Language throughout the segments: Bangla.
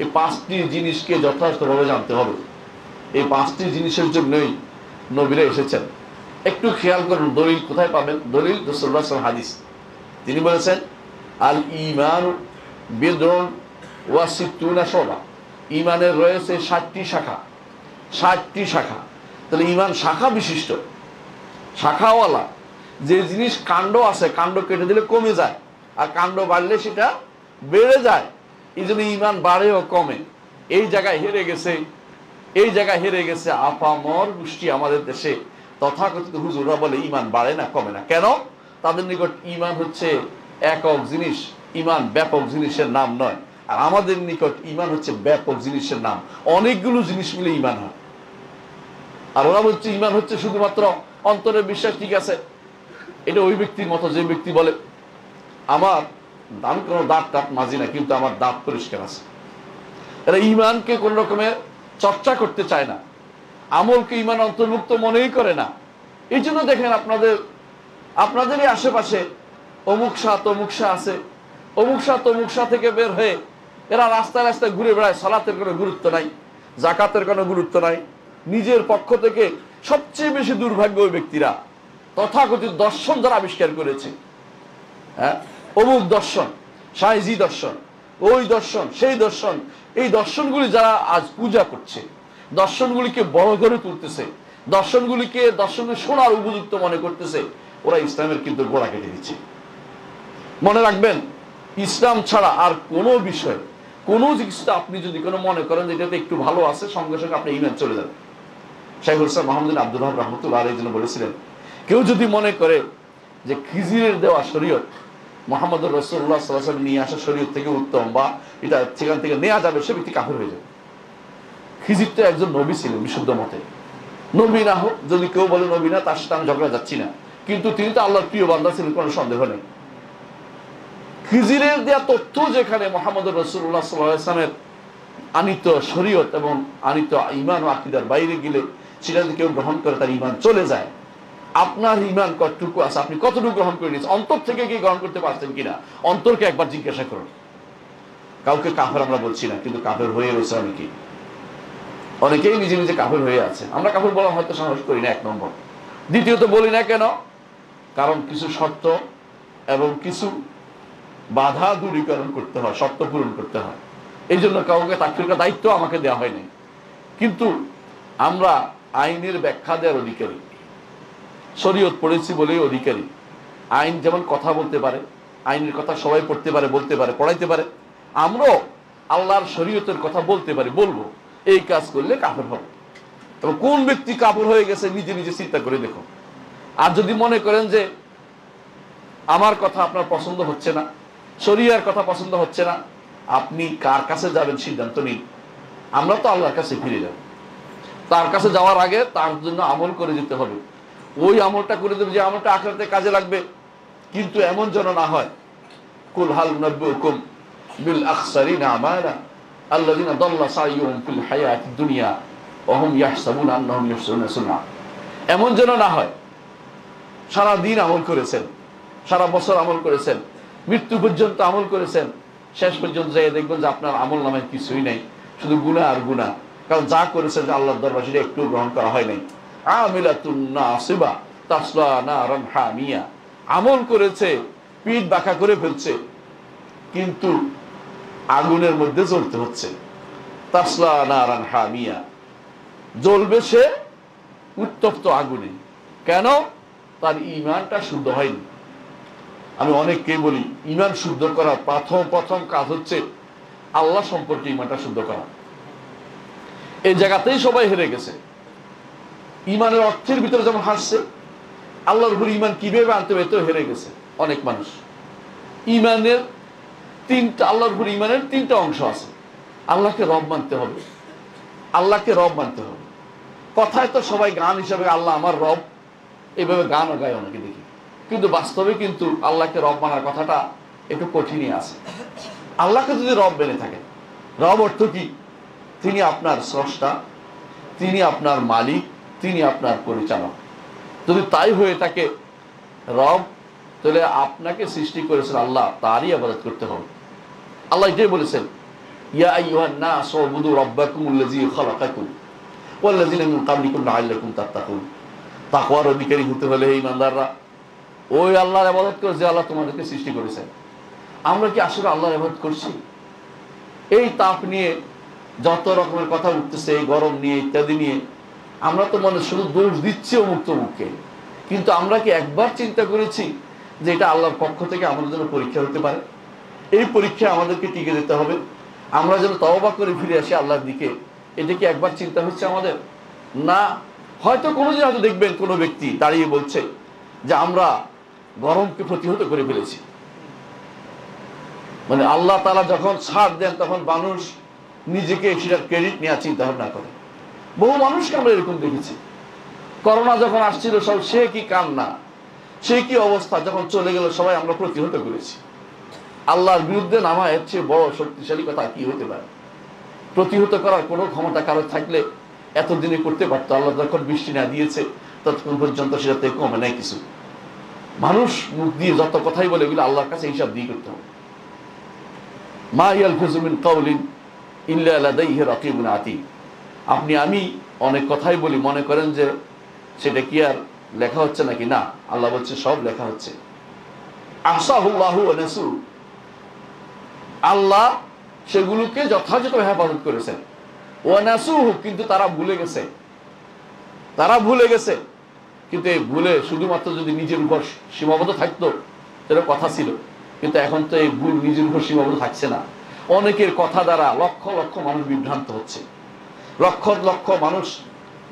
এই পাঁচটি জিনিসকে যথাযথভাবে জানতে হবে। এই পাঁচটি জিনিসের জন্যই নবীরা এসেছেন। একটু খেয়াল করুন দলিল কোথায় পাবেন। দলিল রাসূলুল্লাহ সাল্লাল্লাহু আলাইহি ওয়াসাল্লাম হাদিস, তিনি বলেছেন আল ঈমান বিদউন ওয়া সিত্তুনা শুবা, ঈমানের রয়েছে 60টি শাখা। 60টি শাখা, তাহলে ঈমান শাখা বিশিষ্ট, শাখাওয়ালা। যে জিনিস কাণ্ড আছে, কাণ্ড কেটে দিলে কমে যায়, আর কাণ্ড বাড়লে সেটা বেড়ে যায়। এই জন্য ঈমান বাড়ে ও কমে। এই জায়গায় হেরে গেছে, এই জায়গায় হেরে গেছে আপামর গোষ্ঠী আমাদের দেশে। তথাকথিত হুজুররা বলে ঈমান বাড়ে না, কমে না। কেন? তাদের নিকট ঈমান হচ্ছে একক জিনিস, ঈমান ব্যাপক জিনিসের নাম নয়। আর আমাদের নিকট ঈমান হচ্ছে ব্যাপক জিনিসের নাম, অনেকগুলো জিনিস মিলে ঈমান হয়। আর ওরা বলছে ঈমান হচ্ছে শুধুমাত্র অন্তরের বিশ্বাস। ঠিক আছে, এটা ওই ব্যক্তির মতো যে ব্যক্তি বলে আমার আমি কোনো দাঁত টাত মাজি না, কিন্তু আমার দাঁত পরিষ্কার আছে। এরা ঈমানকে কোন রকমের চর্চা করতে চায় না, আমলকে ঈমান অন্তর্ভুক্ত মনেই করে না। এই জন্য দেখেন আপনাদেরই আশেপাশে অমুক শাহ তমুক শাহ আছে, অমুক শাহ তমুক শাহ থেকে বের হয়ে এরা রাস্তায় রাস্তায় ঘুরে বেড়ায়। সালাতের কোনো গুরুত্ব নাই, জাকাতের কোনো গুরুত্ব নাই। নিজের পক্ষ থেকে সবচেয়ে বেশি দুর্ভাগ্য ওই ব্যক্তিরা তথাকথিত দর্শন যারা আবিষ্কার করেছে। হ্যাঁ, অমুক দর্শন, সাইজি দর্শন, ওই দর্শন, সেই দর্শন, এই দর্শনগুলি যারা আজ পূজা করছে, দর্শনগুলিকে বড় করে তুলতেছে, দর্শনগুলিকে শোনার উপযুক্ত মনে করতেছে, ওরা ইসলামের কিন্তু গোড়া কেটে দিচ্ছে। মনে রাখবেন, ইসলাম ছাড়া আর কোনো বিষয়, কোনো জিনিসটা আপনি যদি কোনো মনে করেন যে এটাতে একটু ভালো আছে, সঙ্গে সঙ্গে আপনি ঈমান চলে যাবেন। শাইখুল ইসলাম মুহাম্মদ আব্দুল ওয়াহাব রাহমাতুল্লাহ আলাইহি জন্য বলেছিলেন, কেউ যদি মনে করে যে খিজিরের দেওয়া শরীয়ত মুহাম্মদ রাসূলুল্লাহ সাল্লাল্লাহু আলাইহি ওয়াসাল্লাম নিয়ে আসা শরীয়ত থেকে উত্তম, বা এটা সেখান থেকে নেওয়া যাবে, সে ব্যক্তি কাফের হয়ে যাবে। খিজির তো একজন নবী ছিলেন বিশুদ্ধ মতে। নবী না হোক, যদি কেউ বলে নবী না, তার সাথে আমি ঝগড়া যাচ্ছি না, কিন্তু তিনি তো আল্লাহর প্রিয় বান্দা ছিলেন, কোনো সন্দেহ নেই। খিজিরের দেওয়া তথ্য যেখানে মুহাম্মদ রাসূলুল্লাহ সাল্লাল্লাহু আলাইহি ওয়াসাল্লামের আনিত শরীয়ত এবং আনিত ঈমান ও আকীদার বাইরে গেলে সেটা যদি কেউ গ্রহণ করে, তার ঈমান চলে যায়। আপনার ঈমান কতটুকু আছে, আপনি কতটুকু গ্রহণ করে নিয়েছেন, অন্তর থেকে কি গ্রহণ করতে পারছেন কিনা, অন্তরকে একবার জিজ্ঞাসা করুন। কাউকে কাফের আমরা বলছি না, কিন্তু কাফের হয়ে রয়েছে অনেকেই নিজে নিজে কাফের হয়ে আছে। আমরা কাফের বলা হয়তো সাহস করি না, এক নম্বর। দ্বিতীয়ত বলি না কেন? কারণ কিছু শর্ত এবং কিছু বাধা দূরীকরণ করতে হয়, শর্ত পূরণ করতে হয়। এই জন্য কাউকে তাকফীর করার দায়িত্ব আমাকে দেওয়া হয়নি। কিন্তু আমরা আইনের ব্যাখ্যা দেওয়ার অধিকারী, শরীয়ত পড়েছি বলেই অধিকারী। আইন যেমন কথা বলতে পারে, আইনের কথা সবাই পড়তে পারে, বলতে পারে, পড়াইতে পারে, আমরাও আল্লাহর শরীয়তের কথা বলতে পারি, বলবো। এই কাজ করলে কাফের হবে। তবে কোন ব্যক্তি কাফের হয়ে গেছে নিজে নিজে চিন্তা করে দেখো। আর যদি মনে করেন যে আমার কথা আপনার পছন্দ হচ্ছে না, শরীয়তের কথা পছন্দ হচ্ছে না, আপনি কার কাছে যাবেন সিদ্ধান্ত নিন। আমরা তো আল্লাহর কাছে ফিরে যাব। তার কাছে যাওয়ার আগে তার জন্য আমল করে যেতে হবে। ওই আমলটা করে দেবে যে আমলটা আখিরাতে কাজে লাগবে। কিন্তু এমন যেন না হয়, কুল হাল নাব্বুকুম বিল আখসারিনা আমালা আল্লাযিনা দাল্লা সাইয়ুহুম ফিল হায়াতিদ দুনিয়া ওয়া হুম ইয়াহসাবুনা আন্নাহুম ইহসানুনা সুন্নাহ। এমন যেন না হয় সারা দিন আমল করেছেন, সারা বছর আমল করেছেন, মৃত্যু পর্যন্ত আমল করেছেন, শেষ পর্যন্ত যাই দেখবেন যে আপনার আমল নামে কিছুই নাই, শুধু গুনাহ আর গুনাহ। কারণ যা করেছেন যে আল্লাহর দরবারে সেটা একটু গ্রহণ করা হয় নাই। আমিলাতুন নাসিবা তাসলা নারান হামিয়া, আমল করেছে, পিঠ বাঁকা করে ফেলছে, কিন্তু আগুনের মধ্যে জ্বলতে হচ্ছে। তাসলা নারান হামিয়া, জ্বলবে সে উত্তপ্ত আগুনে। কেন? তার ঈমানটা শুদ্ধ হয়নি। আমি অনেককেই বলি, ঈমান শুদ্ধ করার প্রথম কাজ হচ্ছে আল্লাহ সম্পর্কে ঈমানটা শুদ্ধ করা। এই জায়গাতেই সবাই হেরে গেছে। ঈমানের অর্থের ভিতরে যেমন হাসছে, আল্লাহর উপর ঈমান কিভাবে আনতে হবে এতেও হেরে গেছে অনেক মানুষ। ঈমানের আল্লাহর উপর ঈমানের 3টা অংশ আছে। আল্লাহকে রব মানতে হবে, আল্লাহকে রব মানতে হবে। কথায় তো সবাই গান হিসাবে আল্লাহ আমার রব, এইভাবে গানও গায় অনেকে দেখি, কিন্তু বাস্তবে কিন্তু আল্লাহকে রব মানার কথাটা একটু কঠিনই আছে। আল্লাহকে যদি রব মেনে থাকে, রব অর্থ কি? তিনি আপনার স্রষ্টা, তিনি আপনার মালিক, তিনি আপনার পরিচালক। যদি তাই হয়ে থাকে রব, তাহলে আপনাকে সৃষ্টি করেছেন আল্লাহ, তারই ইবাদত করতে হবে। আল্লাহ এটাই বলেছেন, ইয়া আইয়ুহান নাস উবুদু রাব্বাকুমুল্লাযী খালাকাকুম ওয়াল্লাযীনা মিন ক্বাবলিকুম লাআল্লাকুম তাত্তাকুন। তাকওয়ার অধিকারী হতে হলে হে ইমানদাররা ওই আল্লাহর ইবাদত করো যে আল্লাহ তোমাদেরকে সৃষ্টি করেছেন। আমরা কি আসলে আল্লাহর ইবাদত করছি? এই তাপ নিয়ে যত রকমের কথা উঠতেছে, এই গরম নিয়ে ইত্যাদি নিয়ে আমরা তো মনে শুধু দোষ দিচ্ছি অমুক তমুককে, কিন্তু আমরা কি একবার চিন্তা করেছি যে এটা আল্লাহর পক্ষ থেকে আমাদের জন্য পরীক্ষা হতে পারে? এই পরীক্ষায় আমাদেরকে টিকে যেতে হবে, আমরা যেন তওবা করে ফিরে আসি আল্লাহর দিকে। এটা কি একবার চিন্তা হচ্ছে আমাদের? না। হয়তো কোনোদিন হয়তো দেখবেন কোনো ব্যক্তি দাঁড়িয়ে বলছে যে আমরা গরমকে প্রতিহত করে ফেলেছি। মানে আল্লাহ তাআলা যখন ছাড় দেন তখন মানুষ নিজেকে সেটার ক্রেডিট নেওয়ার চিন্তা ভাবনা করে। বহু মানুষকে আমরা এরকম দেখেছি। করোনা যখন আসছিল সব সে কি কান্না, সে কি অবস্থা, যখন চলে গেল সবাই আমরা প্রতিহত করেছি। আল্লাহর বিরুদ্ধে নামা এর চেয়ে বড় শক্তিশালী কথা কি হতে পারে? প্রতিহত করার কোনো ক্ষমতা কারো থাকলে এতদিনে করতে পারতো। আল্লাহ যখন বৃষ্টি না দিয়েছে ততক্ষণ পর্যন্ত সেটাতে কমে নাই কিছু। মানুষ মুখ দিয়ে যত কথাই বলে এগুলো আল্লাহর কাছে হিসাব দিয়ে করতে হবে। মা ইয়ালফিযু মিন কাওলিন ইল্লা লাদাইহি রাকীবুন আতীদ। আপনি আমি অনেক কথাই বলি, মনে করেন যে সেটা কি আর লেখা হচ্ছে নাকি? না, আল্লাহ বলছে সব লেখা হচ্ছে। আহসাহুল্লাহু ওয়া নাসু, আল্লাহ সেগুলোকে যথাযথ হেফাজত করেছেন। ওয়া নাসুহু, কিন্তু তারা ভুলে গেছে। তারা ভুলে গেছে, কিন্তু এই ভুলে শুধুমাত্র যদি নিজের উপর সীমাবদ্ধ থাকতো সেটা কথা ছিল, কিন্তু এখন তো এই ভুল নিজের উপর সীমাবদ্ধ থাকছে না। অনেকের কথা দ্বারা লক্ষ লক্ষ মানুষ বিভ্রান্ত হচ্ছে, লক্ষ লক্ষ মানুষ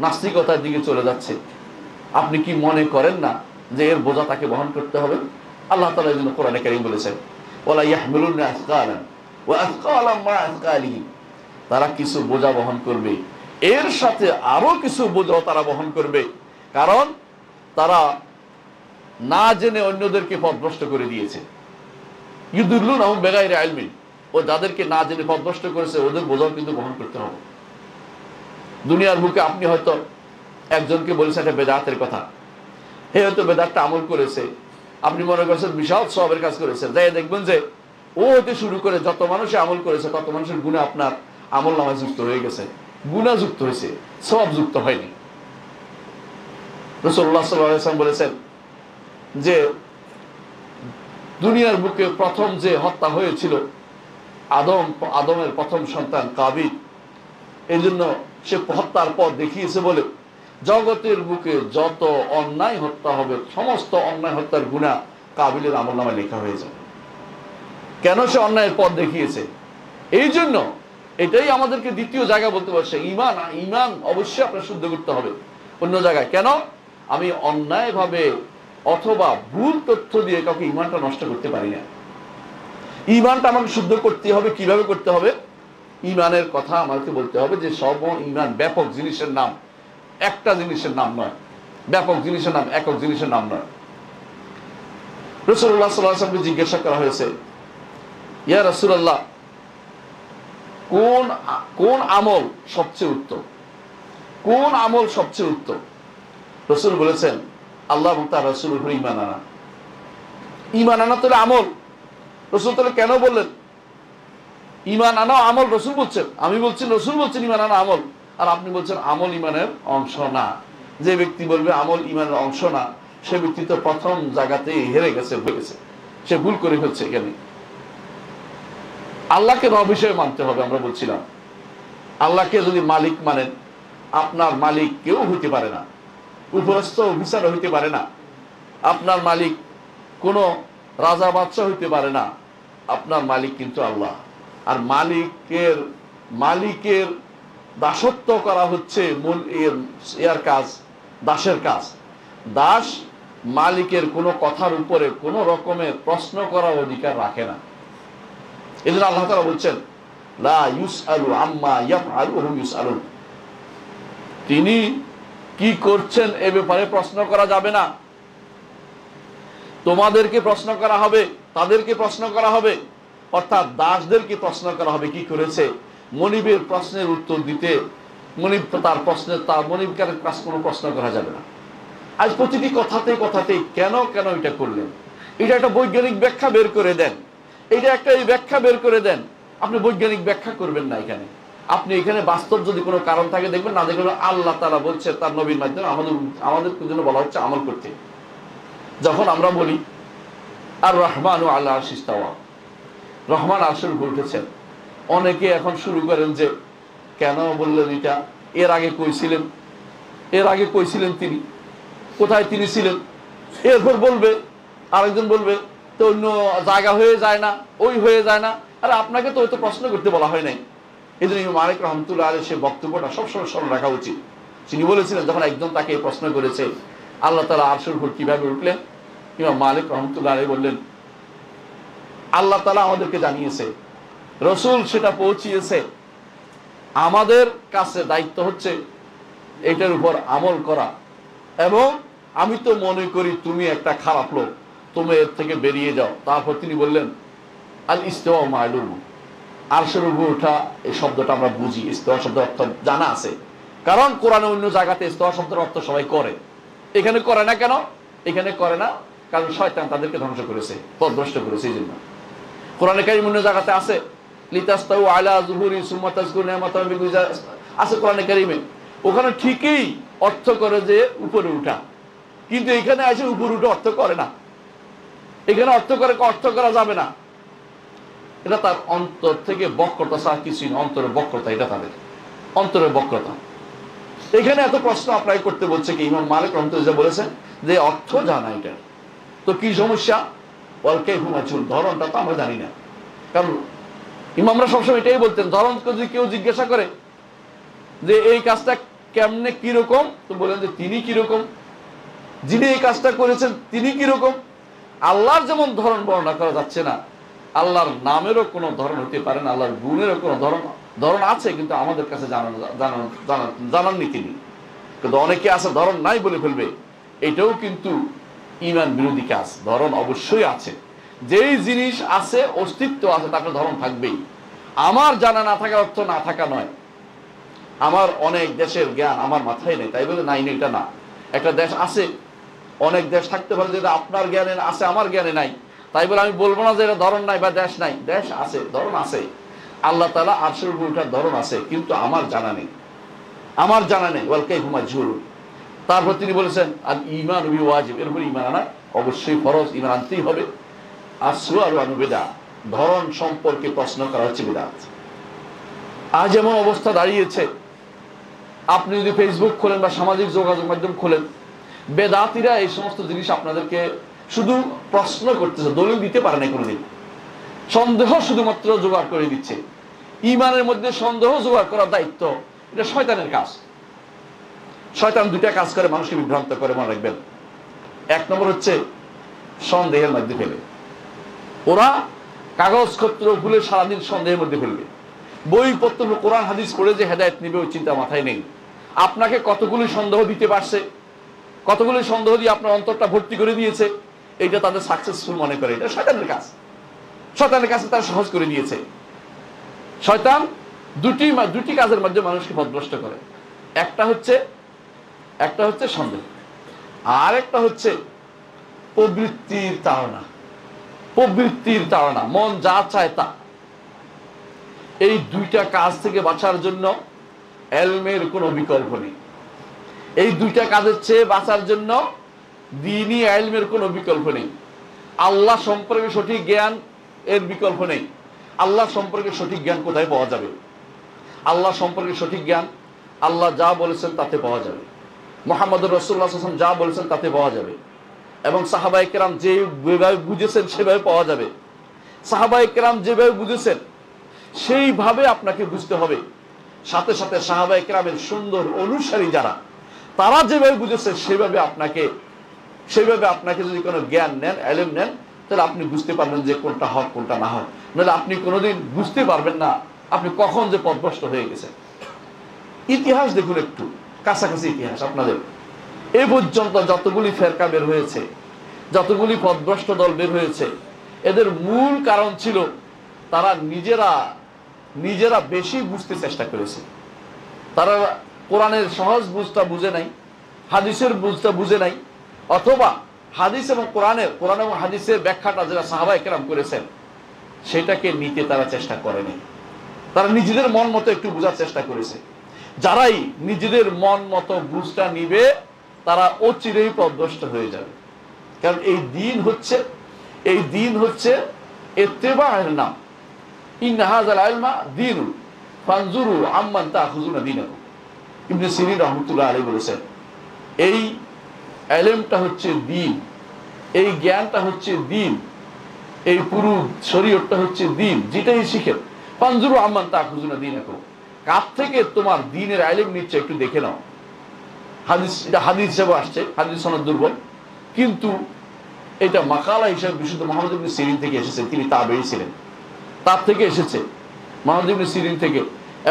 নাস্তিকতার দিকে চলে যাচ্ছে। আপনি কি মনে করেন না যে এর বোঝা তাকে বহন করতে হবে? আল্লাহ তাআলা এই জন্য কোরআনে কারীম বলেছেন ওয়ালা ইয়াহমিলুনা আসকালান ওয়া আসকালাম মা আসকালিহিম। তারা কিছু বোঝা বহন করবে, এর সাথে আরো কিছু বোঝা তারা বহন করবে, কারণ তারা না জেনে অন্যদেরকে পথভ্রষ্ট করে দিয়েছে। ইউদিল্লুনাহুম বিগাইরি ইলমিন, ও যাদেরকে না জেনে পথভ্রষ্ট করেছে ওদের বোঝাও কিন্তু বহন করতে হবে। দুনিয়ার বুকে আপনি হয়তো একজনকে বলেছেন একটা বেদাতের কথা, হে হয়তো বেদাতটা আমল করেছে, আপনি মনে করছেন বিশাল সওয়াবের কাজ করেছেন, যাই দেখবেন যে ও হতে শুরু করে যত মানুষে আমল করেছে তত মানুষের গুনাহ আপনার আমল নামায় যুক্ত হয়ে গেছে। গুনাহ যুক্ত হয়েছে, সওয়াব যুক্ত হয়নি। রাসূলুল্লাহ সাল্লাল্লাহু আলাইহি ওয়াসাল্লাম বলেছেন যে দুনিয়ার বুকে প্রথম যে হত্যা হয়েছিল আদমের প্রথম সন্তান কাবিল, এই জন্য সে হত্যার পর দেখিয়েছে বলে জগতের বুকে যত অন্যায় হত্যা হবে সমস্ত অন্যায় হত্যার গুনাহ কাবিলের আমলনামায় লেখা হয়ে যাবে। কেন? সে অন্যায়ের পথ দেখিয়েছে। এই জন্য এটাই আমাদেরকে দ্বিতীয় জায়গায় বলতে পারছে ঈমান। ঈমান অবশ্যই আপনার শুদ্ধ করতে হবে। অন্য জায়গায় কেন? আমি অন্যায়ভাবে অথবা ভুল তথ্য দিয়ে কাউকে ঈমানটা নষ্ট করতে পারি না। ঈমানটা আমাকে শুদ্ধ করতে হবে। কিভাবে করতে হবে? ঈমানের কথা আমাকে বলতে হবে যে সব ঈমান ব্যাপক জিনিসের নাম, একটা জিনিসের নাম নয়। ব্যাপক জিনিসের নাম, একক জিনিসের নাম নয়। রাসূলুল্লাহ সাল্লাল্লাহু আলাইহি ওয়াসাল্লামকে জিজ্ঞাসা করা হয়েছে, ইয়া রাসূলুল্লাহ, কোন আমল সবচেয়ে উত্তম? কোন আমল সবচেয়ে উত্তম? রাসূল বলেছেন আল্লাহ এবং তার রাসূলের উপর ঈমান আনা। ঈমান আনা তো আমল। রাসূল তাহলে কেন বললেন ঈমান আনা আমল? রাসূল বলছেন, আমি বলছি রাসূল বলছেন ঈমান আনা আমল, আর আপনি বলছেন আমল ঈমানের অংশ না। যে ব্যক্তি বলবে আমল ঈমানের অংশ না, সে ব্যক্তি তো প্রথম জায়গাতেই হেরে গেছে, হয়ে গেছে, সে ভুল করে ফেলছে। এখানে আল্লাহকে রব হিসেবে মানতে হবে। আমরা বলছিলাম আল্লাহকে যদি মালিক মানেন, আপনার মালিক কেউ হইতে পারে না, উপরস্থ অফিসার হইতে পারে না, আপনার মালিক কোনো রাজা বাদশাহ হইতে পারে না, আপনার মালিক কিন্তু আল্লাহ। আর মালিকের দাসত্ব করা হচ্ছে এর কাজ, দাসের কাজ। দাস মালিকের কোনো কথার উপরে কোনো রকমের প্রশ্ন করার অধিকার রাখে না। এই জন্য আল্লাহ তাআলা বলছেন লা ইউসআলু আম্মা ইয়াফআলু ওয়া হুম ইউসআলুন। তিনি কি করছেন এ ব্যাপারে প্রশ্ন করা যাবে না। তোমাদেরকে প্রশ্ন করা হবে, তাদেরকে প্রশ্ন করা হবে, অর্থাৎ দাসদেরকে প্রশ্ন করা হবে কি করেছে। মনিবের প্রশ্নের উত্তর দিতে মনিব তার মনিবকে কোনো প্রশ্ন করা যাবে না। আজ প্রতিটি কথাতেই কেন এটা করলেন, এটা একটা বৈজ্ঞানিক ব্যাখ্যা বের করে দেন, এটা একটা এই ব্যাখ্যা বের করে দেন। আপনি বৈজ্ঞানিক ব্যাখ্যা করবেন না এখানে। আপনি এখানে বাস্তব যদি কোনো কারণ থাকে দেখবেন, না দেখবেন আল্লাহ তাআলা বলছে তার নবীর মাধ্যমে আমাদের জন্য বলা হচ্ছে আমল করতে। যখন আমরা বলি আর রহমানু আল্লাহ আরশিস ইস্তাওয়া, রহমান আরশের উপর উঠেছেন, অনেকে এখন শুরু করেন যে কেন বললেন এটা, এর আগে কইছিলেন তিনি, কোথায় তিনি ছিলেন? এরপর বলবে আরেকজন বলবে তো অন্য জায়গা হয়ে যায় না, ওই হয়ে যায় না। আরে আপনাকে তো তো প্রশ্ন করতে বলা হয় নাই। এই জন্য ইমাম মালিক রহমতুল্লাহ আলাইহি সে বক্তব্যটা সবসময় স্মরণ রাখা উচিত। তিনি বলেছিলেন যখন একজন তাকে প্রশ্ন করেছে আল্লাহ তাআলা আরশের উপর কিভাবে উঠলেন, ইমাম মালিক রহমতুল্লাহ আলাইহি বললেন আল্লাহ তাআলা আমাদেরকে জানিয়েছে, রসুল সেটা পৌঁছিয়েছে, আমাদের কাছে দায়িত্ব হচ্ছে এটার উপর আমল করা। এবং আমি তো মনে করি তুমি একটা খারাপ লোক, তুমি এর থেকে বেরিয়ে যাও। তারপর তিনি বললেন আল ইস্তিওয়া মালুম, আরশের উপর ওঠা এই শব্দটা আমরা বুঝি, ইস্তিওয়া শব্দের অর্থ জানা আছে, কারণ কোরআনে অন্য জায়গাতে ইস্তিওয়া শব্দের অর্থ সবাই করে, এখানে করে না কেন? এখানে করে না কারণ শয়তান তাদেরকে ধ্বংস করেছে, পথভ্রষ্ট করেছে। এই জন্য কোরআনে কারীম অন্য জায়গাতে আছে লিতাস্তাউ আলা যুহুরি সুম্মা তাযকুরু নি'মাতাল্লাহি বিগুজা আছে কোরআনে কারীমে, ওখানে ঠিকই অর্থ করে যে উপরে উঠা, কিন্তু এখানে এসে উপরে উঠে অর্থ করে না। এখানে অর্থ করা যাবে না, এটা তার অন্তর থেকে বক্রতা ছাড়া কিছুই না। অন্তরের বক্রতা, এটা তাদের অন্তরের বক্রতা। এখানে এত প্রশ্ন আপনাকে করতে বলছে কি? ইমাম মালিক রহমতুল্লাহ বলেছেন যে অর্থ জানা এটা, তো কি সমস্যা? ধরনটা তো আমরা জানি না। কারণ ইমামরা সবসময় এটাই বলতেন, ধরন যদি কেউ জিজ্ঞাসা করে যে এই কাজটা কেমনে কিরকম, তো বলেন যে তিনি কিরকম, যিনি এই কাজটা করেছেন তিনি কিরকম। আল্লাহর যেমন ধরন বর্ণনা করা যাচ্ছে না, আল্লাহর নামেরও কোনো ধরন হতে পারে না, আল্লাহর গুণেরও কোনো ধরন আছে, কিন্তু আমাদের কাছে জানাননি তিনি। কিন্তু অনেকে আছে ধরন নাই বলে ফেলবে, এটাও কিন্তু ঈমান বিরোধী কাজ। ধরন অবশ্যই আছে, যেই জিনিস আছে অস্তিত্ব আছে তাকে ধরন থাকবেই। আমার জানা না থাকার অর্থ না থাকা নয়। আমার অনেক দেশের জ্ঞান আমার মাথায় নেই তাই বলে নাই নেই এটা না। একটা দেশ আছে, অনেক দেশ থাকতে পারে যেটা আপনার জ্ঞানে আছে আমার জ্ঞানে নাই, তাই বলে আমি বলবো না যে এটা ধরন নাই বা দেশ নাই। দেশ আছে, ধরন আছে। আল্লাহ তাআলা আরশের উপর ওঠার ধরন আছে, কিন্তু আমার জানা নেই, ওয়াল কাইফু মাজহুল। তারপর তিনি বলেছেন আল ঈমান বি ওয়াজিব, এর উপর ঈমান আনা অবশ্যই ফরজ, ঈমান আনতেই হবে। আর সুআলু আনহু বিদআহ, ধরন সম্পর্কে প্রশ্ন করা হচ্ছে বিদআত। আজ এমন অবস্থা দাঁড়িয়েছে, আপনি যদি ফেসবুক খোলেন বা সামাজিক যোগাযোগ মাধ্যম খোলেন, বেদাতিরা এই সমস্ত জিনিস আপনাদেরকে শুধু প্রশ্ন করতেছে, দলিল দিতে পারে না কোনোদিন। সন্দেহ শুধুমাত্র জোগাড় করে দিচ্ছে। ঈমানের মধ্যে সন্দেহ জোগাড় করার দায়িত্ব এটা শয়তানের কাজ। শয়তান দুইটা কাজ করে, মানুষকে বিভ্রান্ত করে, মনে রাখবেন। এক নম্বর হচ্ছে সন্দেহের মধ্যে ফেলে, ওরা কাগজপত্র খুলে সারাদিন সন্দেহের মধ্যে ফেলবে। বইপত্র কোরআন হাদিস পড়ে যে হেদায়েত নিবে ওই চিন্তা মাথায় নেই। আপনাকে কতগুলি সন্দেহ দিতে পারছে, কতগুলি সন্দেহ দিয়ে আপনার অন্তরটা ভর্তি করে দিয়েছে, এইটা তাদের সাকসেসফুল মনে করে। এটা শয়তানের কাজ, শয়তানের কাছে তারা সহজ করে দিয়েছে। শয়তান দুটি কাজের মধ্যে মানুষকে পথভ্রষ্ট করে। একটা হচ্ছে সন্দেহ, আর একটা হচ্ছে প্রবৃত্তির তাড়না, মন যা চায় তা। এই দুইটা কাজ থেকে বাঁচার জন্য ইলমের কোনো বিকল্প নেই। এই দুইটা কাজের চেয়ে বাঁচার জন্য দ্বীনি ইলমের কোনো বিকল্প নেই। আল্লাহ সম্পর্কে সঠিক জ্ঞান এর বিকল্প নেই। আল্লাহ সম্পর্কে সঠিক জ্ঞান কোথায় পাওয়া যাবে? আল্লাহ সম্পর্কে সঠিক জ্ঞান আল্লাহ যা বলেছেন তাতে পাওয়া যাবে, মুহাম্মদুর রাসূলুল্লাহ সাল্লাল্লাহু আলাইহি ওয়াসাল্লাম যা বলেছেন তাতে পাওয়া যাবে, এবং সাহাবায়ে কেরাম যেভাবে বুঝেছেন সেভাবে পাওয়া যাবে। সাহাবায়ে কেরাম যেভাবে বুঝেছেন সেইভাবে আপনাকে বুঝতে হবে। সাথে সাথে সাহাবায়ে কেরামের সুন্দর অনুসারী যারা, তারা যেভাবে বুঝেছে সেভাবে আপনাকে যদি কোনো জ্ঞান নেন, ইলম নেন, তাহলে আপনি বুঝতে পারবেন যে কোনটা হক কোনটা না হক। নাহলে আপনি কোনোদিন বুঝতে পারবেন না আপনি কখন যে পথভ্রষ্ট হয়ে গেছেন। ইতিহাস দেখুন, একটু কাছাকাছি ইতিহাস আপনাদের। এ পর্যন্ত যতগুলি ফেরকা বের হয়েছে, যতগুলি পথভ্রষ্ট দল বের হয়েছে, এদের মূল কারণ ছিল তারা নিজেরা বেশি বুঝতে চেষ্টা করেছে। তারা কোরআনের সহজ বুঝটা বুঝে নাই, হাদিসের বুঝটা বুঝে নাই, অথবা হাদিস এবং কোরআন এবং হাদিসের ব্যাখ্যাটা যারা সাহাবায়ে কেরাম করেছেন সেটাকে নিতে তারা চেষ্টা করেনি। তারা নিজেদের মন মতো একটু বোঝার চেষ্টা করেছে। যারাই নিজেদের মন মতো বুঝটা নিবে তারা অচিরেই পথভ্রষ্ট হয়ে যাবে। কারণ এই দিন হচ্ছে ইত্তেবা'র নাম। ইন্না হাযাল ইলমা দীনুন ফানজুরু আম্মান তাখুযুনা দীনাকুম। ইবনে সিরিন রাহমাতুল্লাহ আলাইহি বলেছেন, এই ইলমটা হচ্ছে দিন, এই জ্ঞানটা হচ্ছে দিন, এই পুরো শরীয়তটা হচ্ছে দিন। যেটাই শিখেন, ফানজুরু আম্মান তাখুযুনা দীনাকুম, কার থেকে তোমার দ্বীনের ইলম নিচ্ছে একটু দেখে নাও। এটা হাদিস হিসেবে আসছে, হাদিস সনদ দুর্বল, কিন্তু এটা মাকালা হিসেবে বিশুদ্ধ মুহাম্মদ ইবনে সিরিন থেকে এসেছে। তিনি তাবেঈ ছিলেন, তার থেকে এসেছে, মুহাম্মদ ইবনে সিরিন থেকে।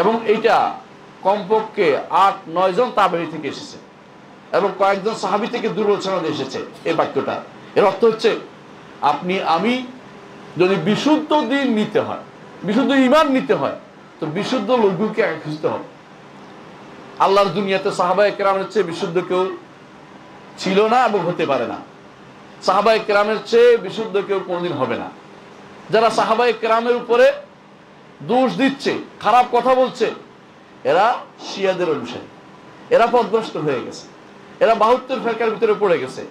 এবং এটা কমপক্ষে ৮-৯ জন তাবেঈ থেকে এসেছে এবং কয়েকজন সাহাবী থেকে দুর্বল সনদে এসেছে এই বাক্যটা। এর অর্থ হচ্ছে আপনি আমি যদি বিশুদ্ধ দ্বীন নিতে হয়, বিশুদ্ধ ঈমান নিতে হয়, তো বিশুদ্ধ লঘুকে আগে খুঁজতে হবে। আল্লাহর দুনিয়াতে সাহাবায়ে কেরামের চেয়ে বিশুদ্ধ কেউ ছিল না এবং হতে পারে না। সাহাবায়ে কেরামের চেয়ে বিশুদ্ধ কেউ কোনোদিন হবে না। যারা সাহাবায়ে কেরামের উপরে দোষ দিচ্ছে, খারাপ কথা বলছে, এরা শিয়াদের অনুসারী, এরা পথভ্রষ্ট হয়ে গেছে, এরা ৭২ ফিরকার ভিতরে পড়ে গেছে।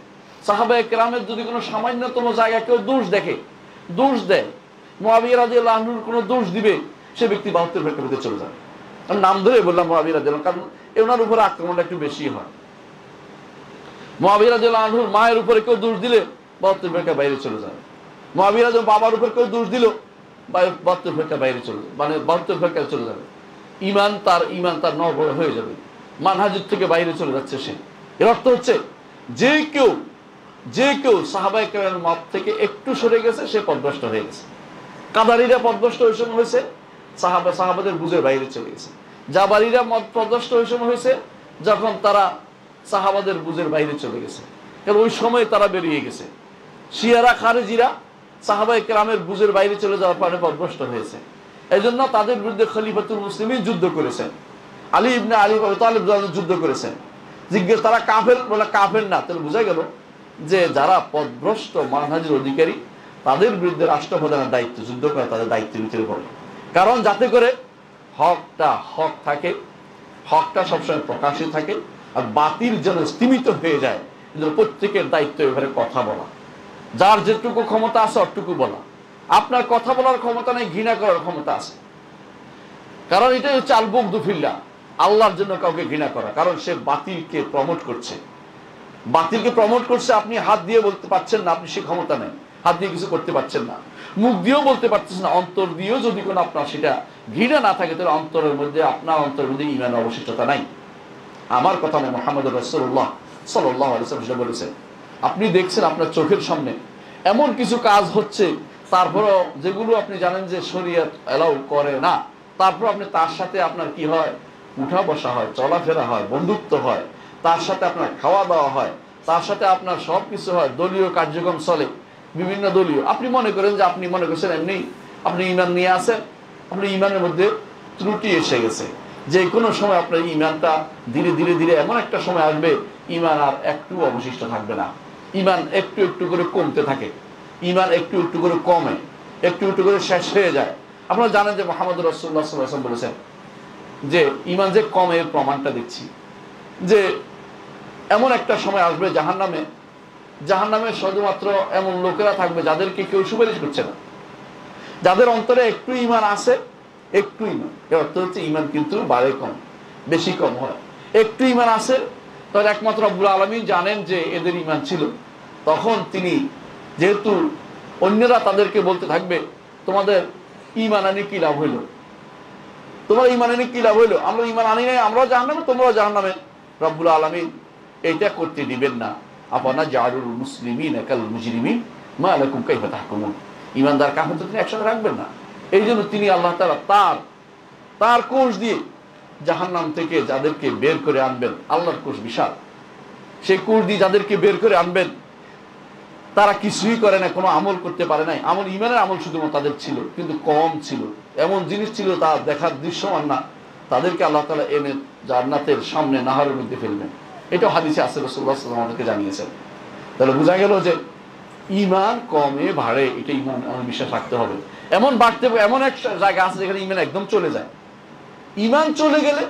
সাহাবায়ে কেরামের যদি কোনো সামান্যতম জায়গায় কেউ দোষ দেখে, দোষ দেয়, মুআবিয়া রাদিয়াল্লাহু আনহুর কোনো দোষ দিবে, সে ব্যক্তি ৭২ ফিরকার ভিতরে চলে যাবে। আমি নাম ধরে বললাম মুআবিয়া রাদিয়াল্লাহু, কারণ ওনার উপরে আক্রমণটা একটু বেশি হয়। মুআবিয়া রাদিয়াল্লাহু আনহুর মায়ের উপরে কেউ দোষ দিলে ৭২ ফিরকার বাইরে চলে যাবে। মুআবিয়া রাদিয়াল্লাহু বাবার উপর কেউ দোষ দিল, ৭২ ফিরকার বাইরে চলে যাবে, মানে ৭২ ফিরকায় চলে যাবে। ঈমান তার নড়বড় হয়ে যাবে, মানহাজের থেকে বাইরে চলে যাচ্ছে সে। এর অর্থ হচ্ছে যে কেউ সাহাবায়ে কেরামের মত থেকে একটু সরে গেছে, সে পথভ্রষ্ট হয়ে গেছে। কাদারীরা পথভ্রষ্ট ওই সময় হয়েছে, সাহাবাদের বুঝের বাইরে চলে গেছে। জাবারীরা মত পথভ্রষ্ট ওই সময় হয়েছে যখন তারা সাহাবাদের বুঝের বাইরে চলে গেছে, কারণ ওই সময় তারা বেরিয়ে গেছে। শিয়ারা খারেজিরা সাহাবায়ে কেরামের বুঝের বাইরে চলে যাওয়ার পরে পথভ্রষ্ট হয়েছে। এই জন্য তাদের বিরুদ্ধে খলিফাতুল মুসলিমিন যুদ্ধ করেছেন, আলী ইবনে আবি তালিব যুদ্ধ করেছেন। জিজ্ঞেস তারা কাফের, বলে কাফের না। তাহলে বোঝা গেল যে যারা পথভ্রষ্ট মানহাজের অধিকারী, তাদের বিরুদ্ধে রাষ্ট্রপ্রধানের দায়িত্ব, যুদ্ধ করা তাদের দায়িত্বের ভিতরে পড়ে। কারণ যাতে করে হক থাকে, হকটা সবসময় প্রকাশে থাকে, আর বাতিল যেন স্তিমিত হয়ে যায়। প্রত্যেকের দায়িত্ব এবারে কথা বলা, যার যেটুকু ক্ষমতা আছে অতটুকু বলা। আপনার কথা বলার ক্ষমতা নেই, ঘৃণা করার ক্ষমতা আছে। কারণ এটাই হচ্ছে আল বুগদু ফিল্লাহ, আল্লাহর জন্য কাউকে ঘৃণা করা। কারণ সে বাতিলকে প্রমোট করছে, আপনি হাত দিয়ে বলতে পারছেন না, আপনি সে ক্ষমতা নেই, হাত দিয়ে কিছু করতে পারছেন না, মুখ দিয়েও বলতে পারছেন না, অন্তর দিয়েও যদি কোনো আপনার সেটা ঘৃণা না থাকে, তাহলে আপনার অন্তরের মধ্যে ঈমান অবশিষ্টতা নাই। আমার কথা নয়, মুহাম্মদুর রাসূলুল্লাহ সাল্লাল্লাহু আলাইহি ওয়াসাল্লাম বলেছেন। আপনি দেখছেন আপনার চোখের সামনে এমন কিছু কাজ হচ্ছে, তারপরও যেগুলো আপনি জানেন যে শরীয়ত এলাও করে না, তারপর আপনি তার সাথে আপনার কি হয়, উঠা বসা হয়, চলাফেরা হয়, বন্ধুত্ব হয়, তার সাথে আপনার খাওয়া দাওয়া হয়, তার সাথে আপনার সব কিছু হয়, দলীয় কার্যক্রম চলে, বিভিন্ন দলীয়। আপনি মনে করেন যে আপনি মনে করছেন এমনি আপনি ঈমান নিয়ে আসেন, আপনার ঈমানের মধ্যে ত্রুটি এসে গেছে। যে কোনো সময় আপনার ঈমানটা ধীরে ধীরে এমন একটা সময় আসবে, ঈমান আর একটু অবশিষ্ট থাকবে না। ঈমান একটু একটু করে কমতে থাকে, ঈমান একটু একটু করে কমে, একটু একটু করে শেষ হয়ে যায়। আপনারা জানেন যে মুহাম্মদুর রাসূলুল্লাহ সাল্লাল্লাহু আলাইহি ওয়াসাল্লাম বলেছেন যে ঈমান যে কমে, এর প্রমাণটা দেখছি যে এমন একটা সময় আসবে জাহান্নামে শুধুমাত্র এমন লোকেরা থাকবে যাদেরকে কেউ সুপারিশ করছে না, যাদের অন্তরে একটু ঈমান আছে, একটু ঈমান। এর অর্থ হচ্ছে ঈমান কিন্তু বাড়ে কম, বেশি কম হয়। একটু ঈমান আছে, তাহলে একমাত্র রব্বুল আলামিন জানেন যে এদের ঈমান ছিল। তখন তিনি, যেহেতু অন্যরা তাদেরকে বলতে থাকবে, তোমাদের ঈমান আনি কি লাভ হইল, তোমার ঈমান আনি কি লাভ হইল, আমরা ঈমান আনি নাই, আমরাও জাহান্নামে, তোমরাও জাহান্নামে। রব্বুল আলামিন এইটা করতে দিবেন না। আফানা জাআলুল মুসলিমিনা কাল মুজরিমিন মা লাকুম কাইফা তাহকুমুন। ঈমানদার কাফের তো তিনি একসাথে রাখবেন না। এই জন্য তিনি আল্লাহ তাআলা তার কোষ দিয়ে জাহান্নাম থেকে যাদেরকে বের করে আনবেন, আল্লাহর কোষ বিশাল, সেই কোষ দিয়ে যাদেরকে বের করে আনবেন, তারা কিছুই করে না, কোনো আমল করতে পারে নাই। ঈমানের আমল শুধুমাত্র তাদের ছিল, কিন্তু কম ছিল, এমন জিনিস ছিল তা দেখার দৃশ্যমান না। তাদেরকে আল্লাহ তাআলা এনে জান্নাতের সামনে নাহারের মধ্যে ফেলবেন। এটাও হাদিসে আছে, রাসূলুল্লাহ সাল্লাল্লাহু আলাইহি ওয়াসাল্লাম আমাদেরকে জানিয়েছেন। তাহলে বোঝা গেল যে ইমান কমে বাড়ে, এটা ইমান আমার বিশ্বাস রাখতে হবে। এমন বাড়তে এমন এক জায়গা আছে যেখানে ইমান একদম চলে যায়। ইমান চলে গেলে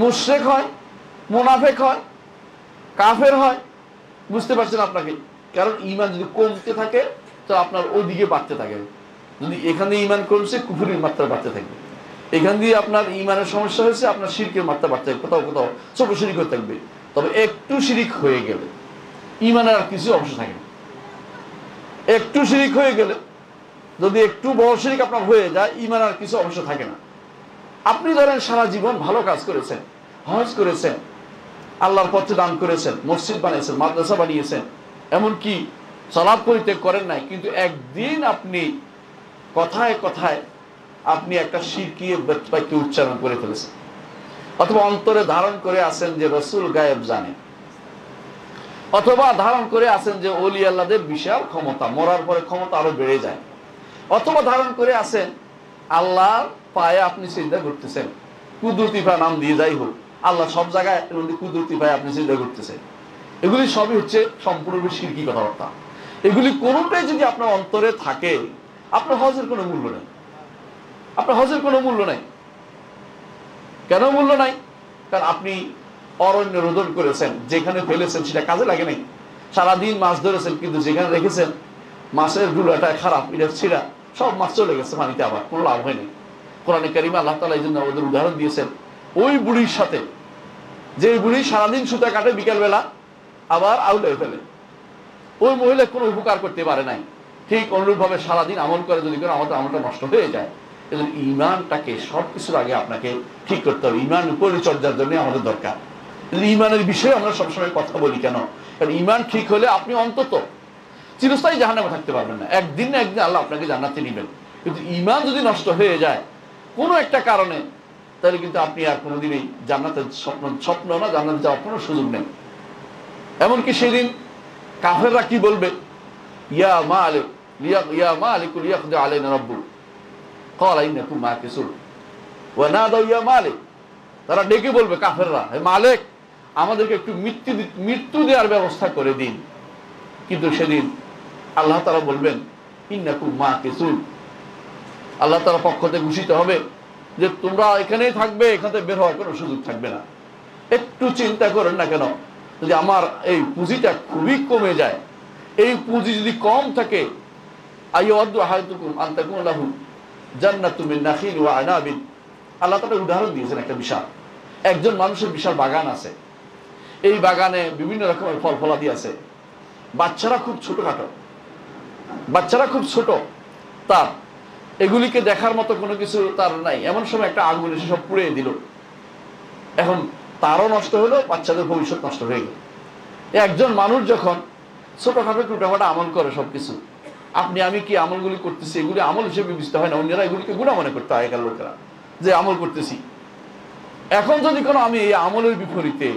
মুশরিক হয়, মুনাফিক হয়, কাফের হয়। বুঝতে পারছেন আপনাকে? কারণ ইমান যদি কমতে থাকে তো আপনার ওদিকে বাড়তে থাকে। যদি এখানে ইমান কমছে, কুফুরির মাত্রা বাড়তে থাকবে। এখান দিয়ে আপনার ইমানের সমস্যা হয়েছে, আপনার শিরকের মাত্রা বাড়তে থাকবে, কোথাও কোথাও ছোট শিরিক হয়ে থাকবে। তবে একটু শিরিক হয়ে গেলে ইমানের আর কিছু অংশ থাকে না। একটু শিরিক হয়ে গেলে, যদি একটু বড় শিরিক আপনার হয়ে যায়, ইমান আর কিছু অংশ থাকে না। আপনি ধরেন সারা জীবন ভালো কাজ করেছেন, হজ করেছেন, আল্লাহর পথে দান করেছেন, মসজিদ বানিয়েছেন, মাদ্রাসা বানিয়েছেন, এমনকি সালাত পরিত্যাগ করেন নাই, কিন্তু একদিন আপনি কথায় কথায় আপনি একটা শিরকিয়ে বাক্য উচ্চারণ করে ফেলেছেন, অথবা অন্তরে ধারণ করে আছেন যে রাসূল গায়েব জানে, অথবা ধারণ করে আছেন যে ওলি আল্লাহদের বিশাল ক্ষমতা, মরার পরে ক্ষমতা আরো বেড়ে যায়, অথবা ধারণ করে আছেন আল্লাহর পায়ে আপনি সিজদা করতেছেন, কুদরতি পা নাম দিয়ে যাই হোক, আল্লাহ সব জায়গায় কুদরতি পায়ে আপনি সিজদা করতেছেন। এগুলি সবই হচ্ছে সম্পূর্ণ শিরকি কথাবার্তা। এগুলি কোনোটাই যদি আপনার অন্তরে থাকে, আপনার হজের কোনো মূল্য নেই। আপনার হজের কোনো মূল্য নাই। কেন মূল্য নাই? কারণ আপনি অরণ্য রোদন করেছেন, যেখানে ফেলেছেন সেটা কাজে লাগে নাই। সারাদিন মাছ ধরেছেন, কিন্তু যেখানে রেখেছেন মাছের গুলাটা খারাপ, এটা ছিঁড়া, সব মাছ চলে গেছে পানিতে, আবার কোনো লাভ হয়নি। কোরআনে কারিমে আল্লাহ তাআলা এই জন্য ওদের উদাহরণ দিয়েছেন ওই বুড়ির সাথে, যে বুড়ি সারাদিন সুতা কাটে, বিকেলবেলা আবার আউলে ফেলে। ওই মহিলা কোনো উপকার করতে পারে নাই। ঠিক অনুরূপভাবে সারাদিন আমল করে যদি করে আমাদের আমলটা নষ্ট হয়ে যায়। এজন্য ইমানটাকে সবকিছুর আগে আপনাকে ঠিক করতে হবে। ইমান পরিচর্যার জন্য আমাদের দরকার। ইমানের বিষয়ে আমরা সবসময় কথা বলি কেন? কারণ ইমান ঠিক হলে আপনি অন্তত চিরস্থায়ী জাহান্নামে থাকতে পারবেন না। একদিন না একদিন আল্লাহ আপনাকে জান্নাতে নিবেন। কিন্তু ইমান যদি নষ্ট হয়ে যায় কোনো একটা কারণে, তাহলে কিন্তু আপনি আর কোনোদিনই জান্নাতের স্বপ্ন না, জান্নাতে যাওয়ার কোনো সুযোগ নেই। এমনকি সেদিন কাফেররা কি বলবে? ইয়া মালিক ইয়া মালিকুল ইয়াকদি আলাইনা রাব্বুক ক্বালা ইন্নাকুম মাকিসুন ওয়া নাদাউ ইয়া মালিক। তারা ডেকে বলবে কাফেররা, হে মালিক, আমাদেরকে একটু মৃত্যু দেওয়ার ব্যবস্থা করে দিন। কিন্তু সেদিন আল্লাহ তাআলা বলবেন ইন্নাকুম মাকিসুন। আল্লাহ তাআলার পক্ষ থেকে ঘোষিত হবে যে তোমরা এখানেই থাকবে, এখান থেকে বের হওয়ার কোনো সুযোগ থাকবে না। একটু চিন্তা করেন না কেন, যদি আমার এই পুঁজিটা খুবই কমে যায়, এই পুঁজি যদি কম থাকে, আইয়াদু আহাদুকুম আন তাকুনা লাহু জান্নাতুম মিন নাখিল ওয়া আনাবিন। আল্লাহ তাআলা উদাহরণ দিয়েছেন একটা বিশাল, একজন মানুষের বিশাল বাগান আছে, এই বাগানে বিভিন্ন রকমের ফল ফলাদি আছে, বাচ্চারা খুব ছোটখাটো, বাচ্চারা খুব ছোট, তার এগুলিকে দেখার মতো কোনো কিছু তার নাই। এমন সময় একটা আগুন এসে সব পুড়িয়ে দিল। এখন তারও নষ্ট হলো, বাচ্চাদের ভবিষ্যৎ নষ্ট হয়ে গেল। একজন মানুষ যখন ছোটখাটো টুটাফাটা আমল করে সবকিছু, আপনি আমি কি আমলগুলি করতেছি, এগুলি আমল হিসেবে বিবেচিত হয় না, অন্যরা এগুলিকে গুনাহ মনে করতে হয় আগেকার লোকেরা, যে আমল করতেছি। এখন যদি কোনো আমি এই আমলের বিপরীতে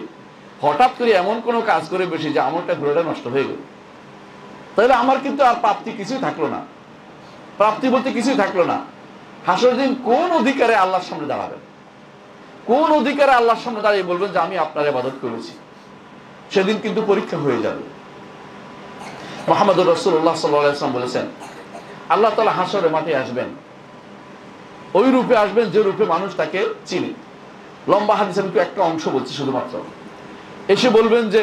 হঠাৎ করে এমন কোনো কাজ করে বসি যে আমলটা ঘোরাটা নষ্ট হয়ে গেল, তাহলে আমার কিন্তু আর প্রাপ্তি কিছুই থাকলো না, প্রাপ্তি বলতে কিছুই থাকলো না। হাসরের দিন কোন অধিকারে আল্লাহর সামনে দাঁড়াবেন? কোন অধিকারে আল্লাহর সামনে দাঁড়িয়ে বলবেন যে আমি আপনার ইবাদত করেছি? সেদিন কিন্তু পরীক্ষা হয়ে যাবে। মুহাম্মদ রাসূলুল্লাহ সাল্লাল্লাহু আলাইহি ওয়াসাল্লাম বলেছেন, আল্লাহ তাআলা হাসরের মাঠে আসবেন, ওই রূপে আসবেন যে রূপে মানুষ তাকে চিনে। লম্বা হাদিসের কিন্তু একটা অংশ বলছি শুধুমাত্র। এসে বলবেন যে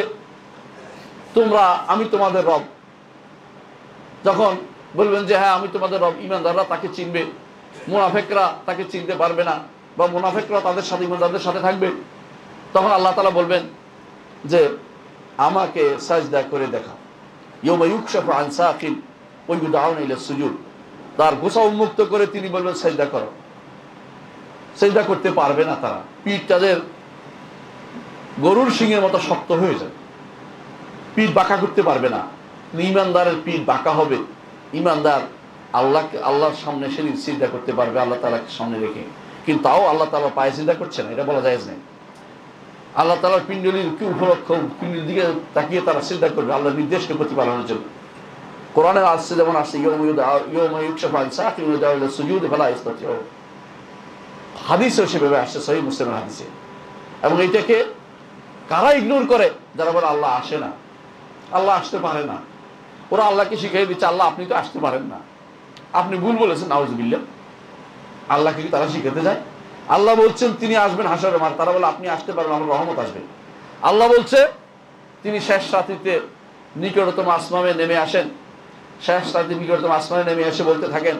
তোমরা, আমি তোমাদের রব। যখন বলবেন যে হ্যাঁ আমি তোমাদের রব, ঈমানদাররা তাকে চিনবে, মুনাফিকরা তাকে চিনতে পারবে না, বা মুনাফিকরা তাদের সাথে ঈমানদারদের সাথে থাকবে। তখন আল্লাহ তাআলা বলবেন যে আমাকে সাজদা করে দেখাও। ইয়াউমা ইউকশাফু আন সাকিন ওয়া ইউদআউনা ইলা সুজুদ। তার গোছা উন্মুক্ত করে তিনি বলবেন সাজদা করো। সাজদা করতে পারবে না তারা, পিঠ তাদের গরুর শিংয়ের মতো শক্ত হয়ে যাবে, পিঠ বাঁকা করতে পারবে না। ঈমানদারের পিঠ বাঁকা হবে। ঈমানদার আল্লাহর সামনে সেদিন সিজদা করতে পারবে আল্লাহ তাআলাকে সামনে রেখে, কিন্তু তাও আল্লাহ তাআলা পায়ে সিজদা করছে না, এটা বলা জায়েজ নেই। আল্লাহ তাআলার পিণ্ডলির কি উপলক্ষ, পিণ্ডলির দিকে তাকিয়ে তারা সিজদা করবে আল্লাহর নির্দেশকে প্রতিপালনের জন্য। কোরআনে আসছে, যেমন আসছে ইয়াউমা ইউকশাফু আন সাকিন ওয়া ইউদআউ ইলা সুজুদ ফালা ইস্তাতিউ। হাদিসে সেভাবে আসছে, সহিহ মুসলিমের হাদিসে। এবং এটাকে কারা ইগনোর করে? যারা বলে আল্লাহ আসে না, আল্লাহ আসতে পারে না, ওরা আল্লাহকে শিখিয়ে দিচ্ছে, আল্লাহ আপনি তো আসতে পারেন না, আপনি ভুল বলেছেন, নাউজুবিল্লাহ। আল্লাহকে কি তারা শিখাতে যায়? আল্লাহ বলছেন তিনি আসবেন হাসরের মাঠ, তারা বলে আপনি আসতে পারেন, আমার রহমত আসবে। আল্লাহ বলছে তিনি শেষ রাত্রিতে নিকটতম আসমানে নেমে আসেন, শেষ রাত্রি নিকটতম আসমানে নেমে এসে বলতে থাকেন,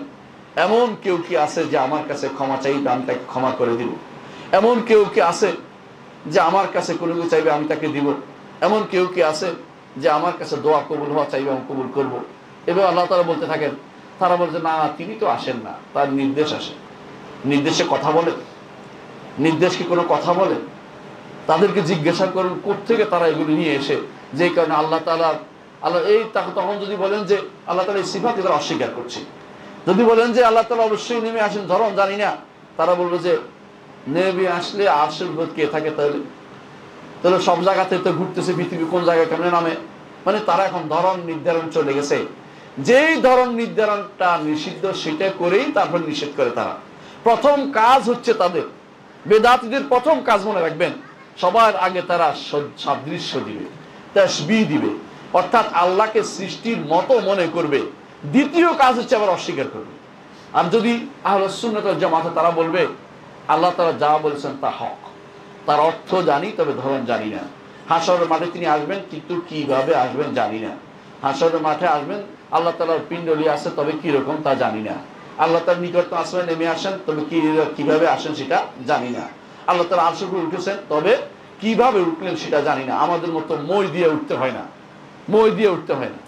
এমন কেউ কি আছে যে আমার কাছে ক্ষমা চাইবে আমি তাকে ক্ষমা করে দিব, এমন কেউ কি আছে যে আমার কাছে কোনো কিছু চাইবে আমি তাকে দিব, এমন কেউ কি আছে যে আমার কাছে দোয়া কবুল হওয়া চাইবে আমি কবুল করব। এবার আল্লাহ তাআলা বলতে থাকেন, তারা বলছে না তিনি তো আসেন না, তার নির্দেশ আসে। নির্দেশে কথা বলে? নির্দেশ কি কোনো কথা বলে? তাদেরকে জিজ্ঞাসা করুন কোত্থেকে তারা এগুলো নিয়ে এসে, যে কারণে আল্লাহ এই তখন যদি বলেন যে আল্লাহ তাআলা এই সিফাত তারা অস্বীকার করছে, যদি বলেন যে আল্লাহ তাআলা অবশ্যই নেমে আসেন ধরন জানি না, তারা বলবে যে নেমে আসলে আরশের উপর কে থাকে? তাহলে সব জায়গাতে তো ঘুরতেছে, পৃথিবী কোন জায়গায় কেমনে নামে? মানে তারা এখন ধরন নির্ধারণ চলে গেছে, যেই ধরন নির্ধারণটা নিষিদ্ধ সেটা করেই তারপর নিষেধ করে তারা। প্রথম কাজ হচ্ছে তাদের, বেদাতীদের প্রথম কাজ মনে রাখবেন, সবার আগে তারা সাদৃশ্য দিবে, তাসবিহ দিবে, অর্থাৎ আল্লাহকে সৃষ্টির মতো মনে করবে। দ্বিতীয় কাজ হচ্ছে আবার অস্বীকার করবে। আর যদি আহলে সুন্নাত ওয়াল জামাত, তারা বলবে আল্লাহ তাআলা যা বলেছেন তা হক, তার অর্থ জানি তবে ধরন জানি না। হাসরের মাঠে তিনি আসবেন কিন্তু কিভাবে আসবেন জানি না। হাসরের মাঠে আসবেন, আল্লাহ তাআলার পিণ্ডলি আছে তবে কি রকম তা জানি না। আল্লাহ তাআলা নিকটতম আসমানে নেমে আসেন তবে কিভাবে আসেন সেটা জানি না। আল্লাহ তাআলা আরশের উপরে উঠেছেন তবে কিভাবে উঠলেন সেটা জানি না। আমাদের মতো মই দিয়ে উঠতে হয় না, মই দিয়ে উঠতে হয় না।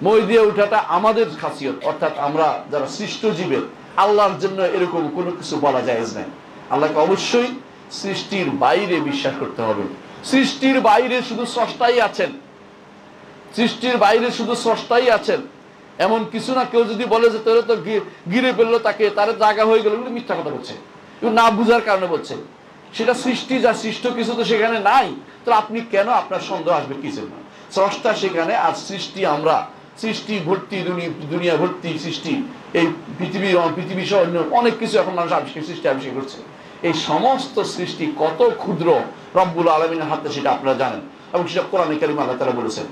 মই দিয়ে উঠাটা আমাদের খাসিয়ত, অর্থাৎ আমরা যারা সৃষ্ট জীবের, আল্লাহর জন্য এরকম কোনো কিছু বলা জায়েজ নাই। আল্লাহকে অবশ্যই সৃষ্টির বাইরে বিশ্বাস করতে হবে। সৃষ্টির বাইরে শুধু স্রষ্টাই আছেন, সৃষ্টির বাইরে শুধু স্রষ্টাই আছেন, এমন কিছু না। কেউ যদি বলে যে তোরা তো গিরে ফেললো তাকে, তার জায়গা হয়ে গেল, কিন্তু মিথ্যা কথা বলছে, না বুঝার কারণে বলছে। সেটা সৃষ্টি, যা সৃষ্ট কিছু তো সেখানে নাই, তো আপনি কেন, আপনার সন্দেহ আসবে কি জন্য? স্রষ্টা সেখানে, আর সৃষ্টি আমরা, সৃষ্টি ভর্তি, দুনিয়া ভর্তি সৃষ্টি। এই পৃথিবী সহ অন্য অনেক কিছু এখন মানুষ সৃষ্টি আবিষ্কার করছে। এই সমস্ত সৃষ্টি কত ক্ষুদ্র রব্বুল আলামিনের হাতে সেটা আপনারা জানেন, এবং সেটা কোরআনে কারিমে আল্লাহ তাআলা বলেছেন।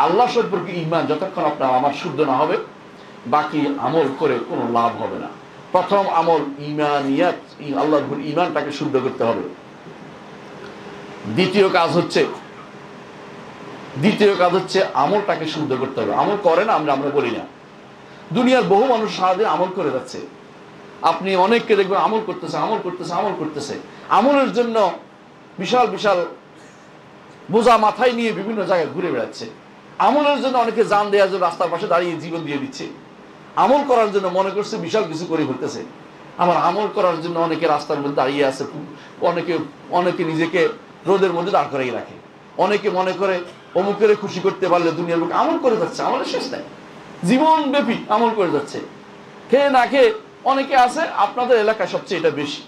আল্লাহ সম্পর্কে ঈমান যতক্ষণ আপনার আমার শুদ্ধ না হবে, বাকি আমল করে কোনো লাভ হবে না। প্রথম আমল ঈমানিয়াত, আল্লাহর উপর ঈমানটাকে শুদ্ধ করতে হবে। দ্বিতীয় কাজ হচ্ছে আমলটাকে শুদ্ধ করতে হবে। আমল করে না আমরা বলি না, দুনিয়ার বহু মানুষ সারাদিন আমল করে যাচ্ছে। আপনি অনেককে দেখবেন আমল করতেছে। আমলের জন্য বিশাল বিশাল বোঝা মাথায় নিয়ে বিভিন্ন জায়গায় ঘুরে বেড়াচ্ছে। আমলের জন্য অনেকে জান দেওয়ার জন্য রাস্তার পাশে দাঁড়িয়ে জীবন দিয়ে দিচ্ছে। আমল করার জন্য মনে করছে বিশাল কিছু করে ফেলতেছে। আমার আমল করার জন্য অনেকে রাস্তার মধ্যে দাঁড়িয়ে আছে, অনেকে নিজেকে রোদের মধ্যে দাঁড় করাই রাখে, অনেকে মনে করে অমুকের খুশি করতে পারলে দুনিয়ার লোক আমল করে যাচ্ছে, আমলের শেষ নাই, জীবন ব্যাপী আমল করে যাচ্ছে। খেয়ে না খেয়ে অনেকে আছে, আপনাদের এলাকায় সবচেয়ে এটা বেশি,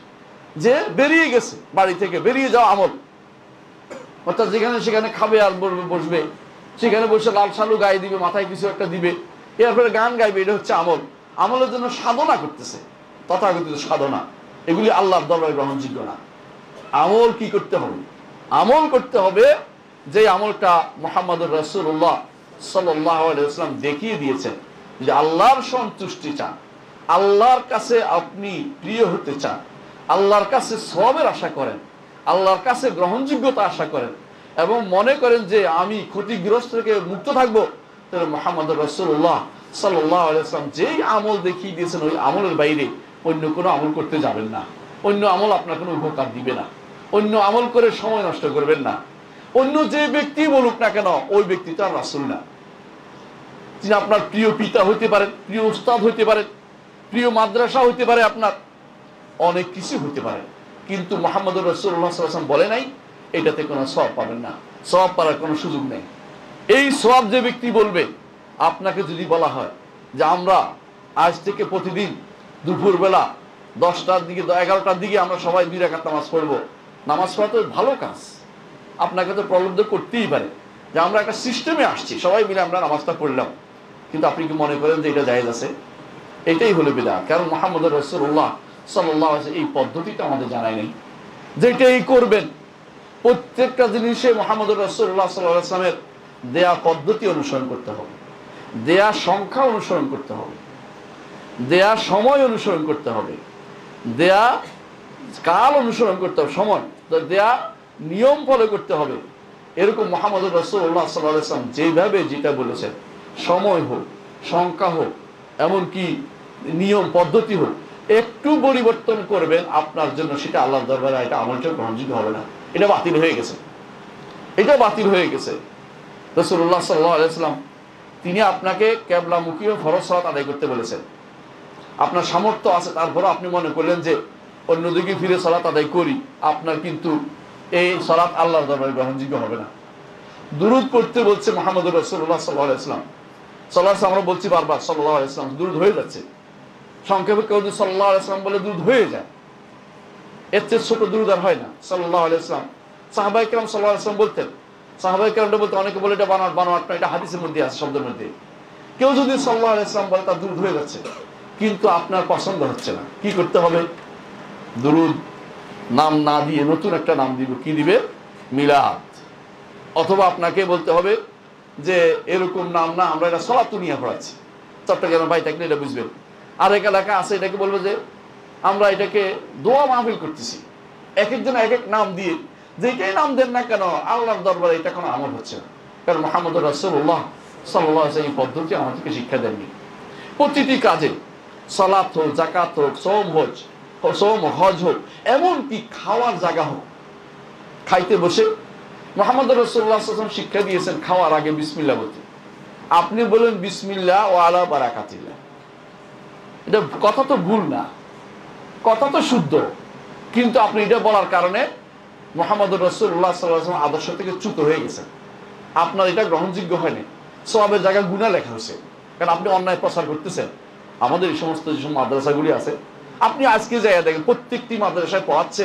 যে বেরিয়ে গেছে বাড়ি থেকে, বেরিয়ে যাওয়া আমল, অর্থাৎ যেখানে সেখানে খাবে আর বসবে, সেখানে বসে লাল সালু গায়ে দিবে, মাথায় কিছু একটা দিবে, এরপরে গান গাইবে, এটা হচ্ছে আমল। আমলের জন্য সাধনা করতেছে, তথাকথিত সাধনা, এগুলি আল্লাহর দরবারে গ্রহণযোগ্য না। আমল কি করতে হবে? আমল করতে হবে যে আমলটা মুহাম্মদুর রাসূলুল্লাহ সাল্লাল্লাহু আলাইহি ওয়াসাল্লাম দেখিয়ে দিয়েছেন, যে আল্লাহর সন্তুষ্টি চান, আল্লাহর কাছে আপনি প্রিয় হতে চান, আল্লাহর কাছে সওয়াবের আশা করেন, আল্লাহর কাছে গ্রহণযোগ্যতা আশা করেন, এবং মনে করেন যে আমি ক্ষতিগ্রস্ত থেকে মুক্ত থাকবো, তাহলে মুহাম্মদুর রাসূলুল্লাহ সাল্লাল্লাহু আলাইহি ওয়াসাল্লাম যেই আমল দেখিয়ে দিয়েছেন ওই আমলের বাইরে অন্য কোনো আমল করতে যাবেন না। অন্য আমল আপনার কোনো উপকার দিবে না, অন্য আমল করে সময় নষ্ট করবেন না। অন্য যে ব্যক্তি বলুক না কেন, ওই ব্যক্তি তো আর রাসূল না। তিনি আপনার প্রিয় পিতা হইতে পারেন, প্রিয় উস্তাদ হইতে পারেন, প্রিয় মাদ্রাসা হইতে পারে, আপনার অনেক কিছু হইতে পারে, কিন্তু মুহাম্মদুর রাসূলুল্লাহ সাল্লাল্লাহু আলাইহি ওয়াসাল্লাম বলে নাই এটাতে কোনো সওয়াব পাবেন না, সওয়াব পাওয়ার কোনো সুযোগ নেই। এই সওয়াব যে ব্যক্তি বলবে, আপনাকে যদি বলা হয় যে আমরা আজ থেকে প্রতিদিন দুপুরবেলা 10টার দিকে 11টার দিকে আমরা সবাই 2 রাকাত নামাজ পড়বো, নামাজ পড়া তো ভালো কাজ, আপনাকে তো প্রলুব্ধ করতেই পারে যে আমরা একটা সিস্টেমে আসছি, সবাই মিলে আমরা নামাজটা পড়লাম, কিন্তু আপনি কি মনে করেন যে এটা জায়েজ আছে? এটাই হলো বিদআত। কারণ মুহাম্মদুর রাসূলুল্লাহ সাল্লাল্লাহু আলাইহি ওয়াসাল্লাম এই পদ্ধতিটা আমাদের জানাই নেই, যেটাই করবেন প্রত্যেকটা জিনিসে মুহাম্মদুর রাসূলুল্লাহ সাল্লাল্লাহু আলাইহি ওয়াসাল্লামের দেয়া পদ্ধতি অনুসরণ করতে হবে। দেয়া সংখ্যা অনুসরণ করতে হবে, দেয়া সময় অনুসরণ করতে হবে, দেয়া কাল অনুসরণ করতে হবে, সময় দেয়া নিয়ম ফলো করতে হবে। এরকম মুহাম্মদুর রাসূলুল্লাহ সাল্লাল্লাহু আলাইহি ওয়াসাল্লাম যেভাবে যেটা বলেছেন, সময় হোক, সংখ্যা হোক, এমনকি নিয়ম পদ্ধতি হোক, একটু পরিবর্তন করবেন আপনার জন্য সেটা আল্লাহর দরবারে এটা আমলটা গ্রহণযোগ্য হবে না, এটা বাতিল হয়ে গেছে, এটা বাতিল হয়ে গেছে। রাসূলুল্লাহ সাল্লাল্লাহু আলাইহি ওয়াসাল্লাম তিনি আপনাকে কিবলামুখী ফরজ সালাত আদায় করতে বলেছেন। আপনার সামর্থ্য আছে, তারপরে আপনি মনে করলেন যে অন্যদিকে ফিরে সালাত আদায় করি, আপনার কিন্তু এই সালাত আল্লাহর দরবারে গ্রহণযোগ্য হবে না। দুরূদ পড়তে বলছে মুহাম্মদুর রাসূলুল্লাহ সাল্লাল্লাহু আলাইহি ওয়াসাল্লাম, আমরা বলছি বারবার সাল্লাল্লাহু আলাইহি ওয়াসাল্লাম, দুরূদ হয়ে যাচ্ছে। সংক্ষেপে কেউ যদি সাল্লাল্লাহু আলাইহি ওয়াসাল্লাম বলে দুরূদ হয়ে যায়, এর চেয়ে ছোট দুরূদ আর হয় না। সাল্লাল্লাহু আলাইহি ওয়াসাল্লাম, সাহাবায়ে কেরাম সাল্লাল্লাহু আলাইহি ওয়াসাল্লাম বলতেন, সাহাবায়ে কেরামটা বলতে অনেকে বলে এটা বানোয়াট না, এটা হাদিসের মধ্যে আছে, শব্দের মধ্যে। কেউ যদি সাল্লাল্লাহু আলাইহি ওয়াসাল্লাম বলে তার দুরূদ হয়ে যাচ্ছে, কিন্তু আপনার পছন্দ হচ্ছে না, কি করতে হবে? দুরূদ নাম না দিয়ে নতুন একটা নাম দিব, কি দিবে? মিলাদ। অথবা আপনাকে বলতে হবে যে এরকম নাম না, আমরা এটা সলাতুনিয়া পড়াচ্ছি। চট্টগ্রাম ভাই থাকলে এটা বুঝবেন। আরেক এলাকা আছে, এটাকে বলবো যে আমরা এটাকে দোয়া মাহফিল করতেছি। এক একজন এক এক নাম দিয়ে, যেটাই নাম দেন না কেন আল্লাহর দরবারে এটা কোনো আমল হচ্ছে না। কারণ মুহাম্মদুর রাসূলুল্লাহ সাল্লাল্লাহু আলাইহি ওয়াসাল্লাম এই পদ্ধতি আমাদেরকে শিক্ষা দেননি। প্রতিটি কাজে, সালাত হোক, যাকাত হোক, সোম হজ হোক, এমনকি খাওয়ার জায়গা হোক, খাইতে বসে মুহাম্মদুর রাসূলুল্লাহ সাল্লাল্লাহু আলাইহি ওয়াসাল্লাম শিক্ষা দিয়েছেন খাওয়ার আগে বিসমিল্লাহ বলতে। আপনি বলেন বিসমিল্লাহ ওয়া আলা বারাকাতিল্লাহ, এটা কথা তো ভুল না, কথা তো শুদ্ধ, কিন্তু আপনি এটা বলার কারণে মুহাম্মদুর রাসূলুল্লাহ সাল্লাল্লাহু আলাইহি ওয়াসাল্লাম আদর্শ থেকে চ্যুত হয়ে গেছেন। আপনার এটা গ্রহণযোগ্য হয়নি, সওয়াবের জায়গায় গুনাহ লেখা হয়েছে, কারণ আপনি অন্যায় প্রচার করতেছেন। আমাদের এই সমস্ত যেসব মাদ্রাসাগুলি আছে, আপনি আজকে যাইয়া দেখেন প্রত্যেকটি মাদ্রাসায় পড়াচ্ছে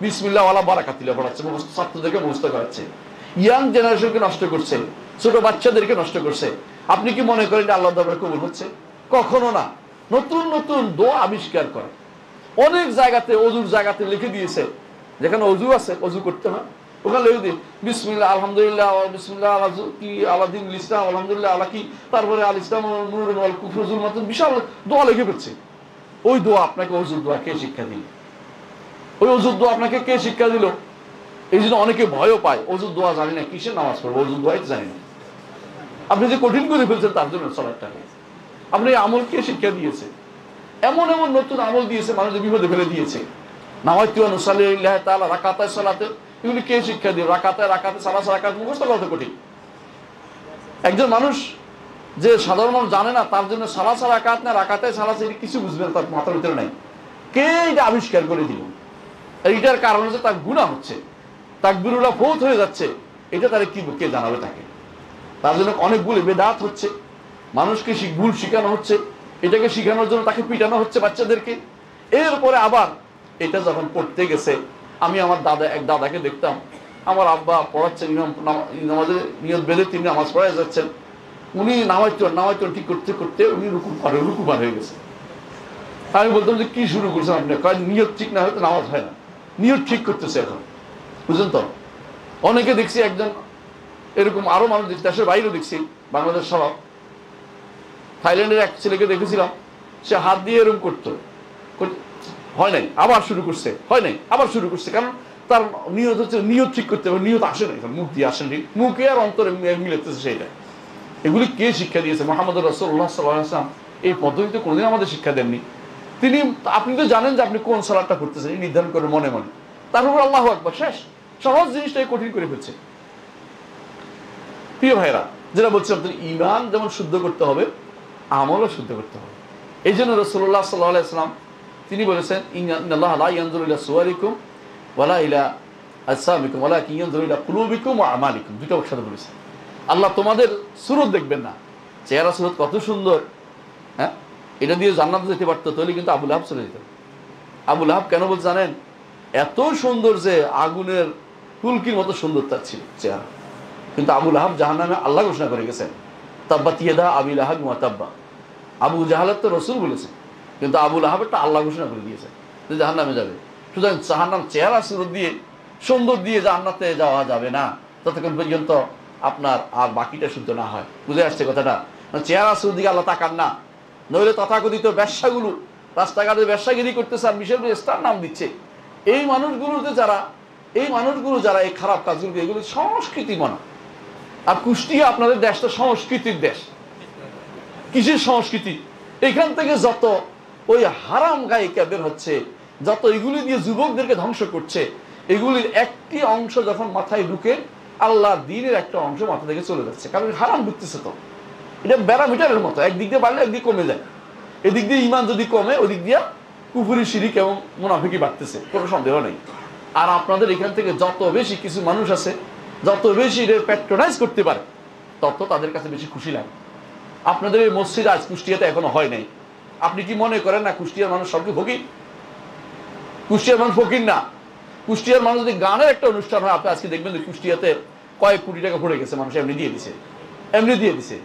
বিসমিল্লাহ ওয়ালা বারাকাতিল্লাহ পড়াচ্ছে, ছাত্রদেরকে মুখস্থ করাচ্ছে। ইয়াং জেনারেশনকে নষ্ট করছে, ছোট বাচ্চাদেরকে নষ্ট করছে। আপনি কি মনে করেন আল্লাহর দরবারে কবুল হচ্ছে? কখনো না। নতুন নতুন দোয়া আবিষ্কার করে অনেক জায়গাতে, অজুর জায়গাতে লিখে দিয়েছে, যেখানে অজু আছে অজু করতে হয়, ওখানে লিখে দিই বিসমিল্লাহ আলহামদুলিল্লাহ বিসমিল্লাহ কি আলাদিন ইসলাম আলহামদুলিল্লাহ আলা কি, তারপরে আল ইসলাম নূরুন ওয়াল কুফরু যুলমাতুন, বিশাল দোয়া লিখে ফেলছে। ওই দোয়া আপনাকে অজুর দোয়া কে শিক্ষা দিল? ওই অজুর দোয়া আপনাকে কে শিক্ষা দিল? এই জন্য অনেকে ভয়ও পায়, অজুর দোয়া জানি না, কিসের নামাজ পড়বো, অজুর দোয়াই জানি না। আপনি যে কঠিন করে ফেলছেন তার জন্য সালাতটাকে। আপনি এই আমল কে শিক্ষা দিয়েছে? এমন এমন নতুন আমল দিয়েছে, মানুষের বিপদে ফেলে দিয়েছে। নাওয়াইতু আন উসাল্লি লিল্লাহি তাআলা রাকাতায় সালাতে, এগুলি কে শিক্ষা দিল? রাকাতায় সালাস রাকাত মুখস্থ করা কঠিন। একজন মানুষ যে সাধারণ মানুষ জানে না, তার জন্য সালাস রাকাত না রাকাতায় সালাস, এটা কিছু বুঝবেন তার মাথার ভিতরে নাই। কে এটা আবিষ্কার করে দিল? এইটার কারণ হচ্ছে তার গুনাহ হচ্ছে, তাকবীরুল্লাহ ফৌত হয়ে যাচ্ছে, এটা তারে কি কে জানাবে তাকে? তার জন্য অনেকগুলো বেদাত হচ্ছে, মানুষকে ভুল শিখানো হচ্ছে, এটাকে শিখানোর জন্য তাকে পিটানো হচ্ছে বাচ্চাদেরকে। এরপরে আবার এটা যখন পড়তে গেছে, আমি আমার এক দাদাকে দেখতাম, আমার আব্বা পড়াচ্ছেন, নামাজের নিয়ত বেঁধে তিনি নামাজ পড়ায় যাচ্ছেন, উনি নামাজ ঠিক করতে করতে উনি রুকু পার হয়ে গেছে। আমি বলতাম যে কি শুরু করছেন আপনি? নিয়ত ঠিক না হয়তো নামাজ হয় না, নিয়ত ঠিক করতেছে এখন, বুঝলেন তো? অনেকে দেখছি, একজন এরকম আরো মানুষ দেখছি, দেশের বাইরেও দেখছি, বাংলাদেশ সহ। থাইল্যান্ডের এক ছেলেকে দেখেছিলাম, সে হাত দিয়ে এরকম করতো, হয় নাই, আবার শুরু করছে, হয় নাই, আবার শুরু করছে। কারণ তার নিয়ত হচ্ছে নিয়ত ঠিক করতে হবে, নিয়ত আসে নাই, মুখ দিয়ে আসেন, ঠিক মুখে আর অন্তরে মিলেতেছে সেইটা। এগুলি কে শিক্ষা দিয়েছে? মুহাম্মদ রাসূলুল্লাহ সাল্লাল্লাহু আলাইহি ওয়াসাল্লাম এই পদ্ধতিতে কোনোদিন আমাদের শিক্ষা দেননি। তিনি, আপনি তো জানেন যে আপনি কোন সালাতটা করতেছেন, এই নির্ধারণ করে মনে মনে, তার উপর আল্লাহু আকবার, শেষ। সহজ জিনিসটাই কঠিন করে ফেলছে। প্রিয় ভাইরা, যেটা বলছিলাম, ঈমান যেমন শুদ্ধ করতে হবে, আমলও শুদ্ধ করতে হবে। এই জন্য রাসূলুল্লাহ সাল্লাল্লাহু আলাইহি ওয়াসাল্লাম তিনি বলেছেন, ইন্নাল্লাহা লা ইয়ানজুরু ইলা সুওয়ারিকুম ওয়ালা ইলা আজসামিকুম ওয়ালাকিন ইয়ানজুরু ইলা কুলুবিকুম ওয়া আমালিকুম। দুটো একসাথে বলেছেন। আল্লাহ তোমাদের সুরত দেখবেন না, চেহারা সুরত কত সুন্দর, হ্যাঁ, এটা দিয়ে জান্নাতে যেতে পারতো, তাহলে কিন্তু আবু লাহাব চলে যেত। আবু লাহাব কেন বলছে জানেন? এত সুন্দর যে আগুনের ফুলকির মতো সুন্দর তার ছিল চেহারা। কিন্তু আবু লাহাব জাহান্নামে আল্লাহ ঘোষণা করে গেছেন, তাব্বাত ইয়াদা আবি লাহাব ওয়া তাব্বা। আবু জাহালের তো রসুল বলেছে, কিন্তু আবু লাহাবেরটা আল্লাহ ঘোষণা করে দিয়েছে যে জাহান্নামে যাবে। সুতরাং জাহান্নাম চেহারা সুরত দিয়ে, সুন্দর দিয়ে জান্নাতে যাওয়া যাবে না, ততক্ষণ পর্যন্ত আপনার আর বাকিটা শুদ্ধ না হয়। বুঝে আসছে কথাটা? চেহারা আছে ওদিকে আল্লাহ তাকান না। নইলে তথাকথিত ব্যবসাগুলো রাস্তাঘাটে ব্যবসাগিরি করতেছে আর মিশেল স্টার নাম দিচ্ছে। এই মানুষগুলো যারা এই খারাপ কাজগুলো, এগুলো সংস্কৃতি মনে। আর কুষ্টিয়া আপনাদের দেশটা সংস্কৃতির দেশ। কিসের সংস্কৃতি? এখান থেকে যত ওই হারাম গায়িকা বের হচ্ছে, যত এগুলি দিয়ে যুবকদেরকে ধ্বংস করছে, এগুলির একটি অংশ যখন মাথায় ঢুকে, আল্লাহর দ্বীনের একটা অংশ মাথা থেকে চলে যাচ্ছে। কারণ হারাম ঢুকতেছে। তো এটা ব্যারামিটারের মতো, একদিক দিয়ে বাড়লে একদিক কমে যায়। এদিক দিয়ে ইমান যদি কমে, ওদিক দিয়ে কুফরি, শিরিক এবং মুনাফিকি বাড়তেছে, কোনো সন্দেহ নেই। আর আপনাদের এখান থেকে যত বেশি কিছু মানুষ আছে, যত বেশি প্যাট্রোনাইজ করতে পারে, তত তাদের কাছে বেশি খুশি লাগে। আপনাদের এই মসজিদ আজ কুষ্টিয়াতে এখনো হয় নাই। আপনি কি মনে করেন না কুষ্টিয়ার মানুষ সবকে ফকির? কুষ্টিয়ার মানুষ ফকির না। কুষ্টিয়ার মানুষ যদি গানের একটা অনুষ্ঠান হয়, আপনি আজকে দেখবেন যে কুষ্টিয়াতে কয়েক কোটি টাকা পড়ে গেছে, মানুষ এমনি দিয়ে দিছে।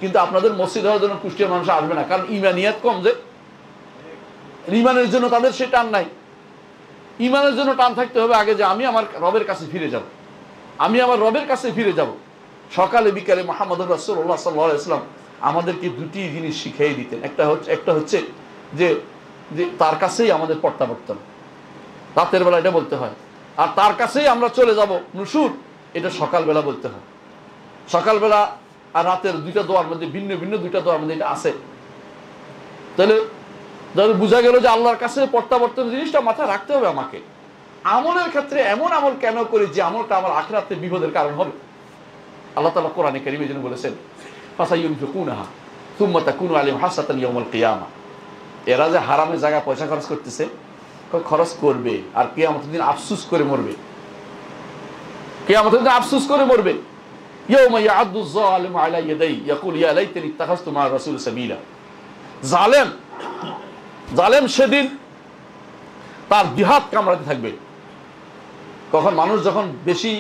কিন্তু আপনাদের মসজিদ হওয়ার জন্য কুষ্টিয়ার মানুষ আসবে না, কারণ ইমানিয়াত কম। যে ইমানের জন্য তাদের সে টান নাই। ইমানের জন্য টান থাকতে হবে আগে, যে আমি আমার রবের কাছে ফিরে যাব। সকালে বিকালে মুহাম্মদুর রাসূলুল্লাহ সাল্লাল্লাহু আলাইহি ওয়াসাল্লাম আমাদেরকে দুটি জিনিস শিখিয়ে দিতেন। একটা হচ্ছে যে তার কাছেই আমাদের প্রত্যাবর্তন, রাতের বেলা এটা বলতে হয়। আর তার কাছেই আমরা চলে যাব নুশুর, এটা সকালবেলা বলতে হয়। সকালবেলা আর রাতের দুইটা দোয়ার মধ্যে ভিন্ন ভিন্ন দুইটা দোয়ার মধ্যে এটা আছে। তাহলে বোঝা গেল যে আল্লাহর কাছে প্রত্যাবর্তন জিনিসটা মাথায় রাখতে হবে আমাকে। আমলের ক্ষেত্রে এমন আমল কেন করি যে আমলটা আমার আখিরাতে বিপদের কারণ হবে? আল্লাহ তাআলা কোরআনে কারীমে যেন বলেছেন, ফাসায়ুনফিকুনাহা সুম্মা তাকুনু আলাইহিম হাসরাতান ইয়াউমাল কিয়ামা। এরা যে হারামে জায়গা পয়সা খরচ করতেছে, খরচ করবে আর কিয়ামতের দিন আফসোস করে মরবে। কিয়ামতের দিন আফসোস করে মরবে। ইয়াউমা ইয়াআদ্দু যালিমু আলা ইয়াদাই ইয়াকুল ইয়া লাইতানি ইত্তাখাযতু মা রাসূল সাবিলা। জালেম সেদিন তার জিহাদ কামড়াতে থাকবে। কখন মানুষ যখন বেশি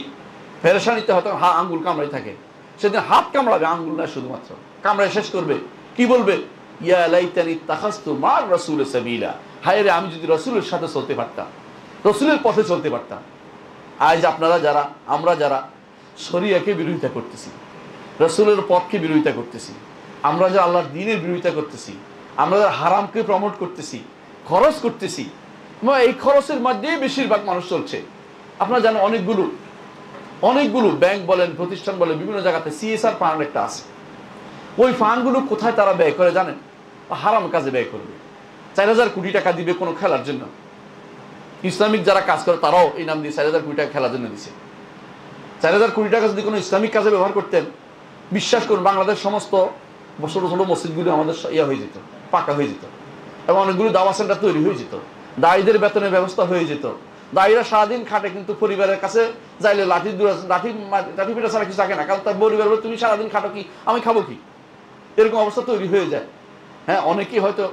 পেরেশানিতে হয়, তখন আঙ্গুল কামড়াই থাকে। সেদিন হাত কামড়াবে, আঙ্গুল না, শুধুমাত্র কামড়ায় শেষ করবে। কি বলবে? ইয়া লাইতানি ইত্তাখাযতু মা রাসূল সাবিলা। হায় রে, আমি যদি রাসূলের সাথে চলতে পারতাম, রাসূলের পথে চলতে পারতাম। আজ আমরা যারা শরিয়াকে বিরোধিতা করতেছি, রাসূলের পথকে বিরোধিতা করতেছি, আমরা যে আল্লাহর দ্বীনের বিরোধিতা করতেছি, আমরা যারা হারামকে প্রমোট করতেছি, খরচ করতেছি, এই খরচের মধ্যেই বেশিরভাগ মানুষ চলছে। আপনারা জানেন অনেকগুলো ব্যাংক বলেন, প্রতিষ্ঠান বলেন, বিভিন্ন জায়গাতে CSR ফান্ড একটা আছে। ওই ফান্ডগুলো কোথায় তারা ব্যয় করে জানেন? হারাম কাজে ব্যয় করবে। 4000 কোটি টাকা দিবে কোনো খেলার জন্য। ইসলামিক যারা কাজ করে তারাও এই নাম দিয়ে 4000 কোটি টাকা খেলার জন্য দিছে। 4000 কোটি টাকা যদি কোনো ইসলামিক কাজে ব্যবহার করতেন, বিশ্বাস করুন বাংলাদেশ সমস্ত ছোট ছোট মসজিদগুলো আমাদের হয়ে যেত, পাকা হয়ে যেত, এবং অনেকগুলো দাওয়া সেন্টার তৈরি হয়ে যেত, দায়ীদের বেতনের ব্যবস্থা হয়ে যেত। দায়ীরা সারাদিন খাটে, কিন্তু পরিবারের কাছে যাইলে লাঠি পেটা ছাড়া কিছু থাকে না। কারণ তার পরিবার বলে, তুমি সারাদিন খাটো কি, আমি খাবো কি, এরকম অবস্থা তৈরি হয়ে যায়। হ্যাঁ, অনেকেই হয়তো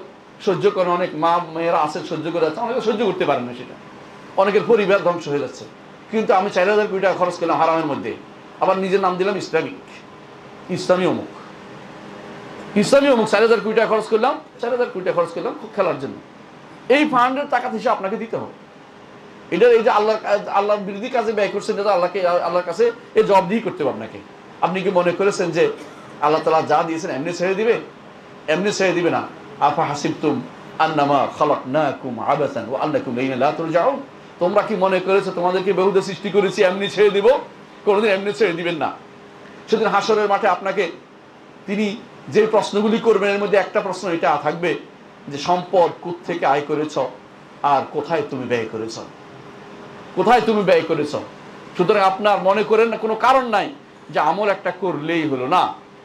সহ্য করে, অনেক মা মেয়েরা আছে সহ্য করে যাচ্ছে, অনেকে সহ্য করতে পারেন না সেটা, অনেকের পরিবার ধ্বংস হয়ে যাচ্ছে। কিন্তু আমি 4000 কোটি টাকা খরচ করলাম হারামের মধ্যে, আবার নিজের নাম দিলাম ইসলামী অমুক 4000 কোটি টাকা খরচ করলাম, 4000 কোটি টাকা খরচ করলাম খেলার জন্য। এই ফান্ডের টাকা হিসেবে আপনাকে দিতে হবে। এটা এই যে আল্লাহর বিরোধী কাজে ব্যয় করছেন, এটা আল্লাহর কাছে এই জবাবদিহি করতে হবে আপনাকে। আপনি কি মনে করেছেন যে আল্লাহ তাআলা যা দিয়েছেন এমনি ছেড়ে দিবে? এমনি ছেড়ে দিবে না। আফা হাসিবতুম আন্নামা খালাকনাকুম আবাসান ওয়া আন্নাকুম ইলাইনা লা তুরজাউন। তোমরা কি মনে করেছো তোমাদেরকে বেহুদা সৃষ্টি করেছি, এমনি ছেড়ে দিব? কোনোদিন এমনি ছেড়ে দিবেন না। সেদিন হাসরের মাঠে আপনাকে তিনি যে প্রশ্নগুলি করবেন, এর মধ্যে একটা প্রশ্ন এটা থাকবে যে সম্পদ কোত্থেকে আয় করেছ আর কোথায় তুমি ব্যয় করেছ। সুতরাং আপনার মনে করেন না, কোনো কারণ নাই যে আমল একটা করলেই হলো না।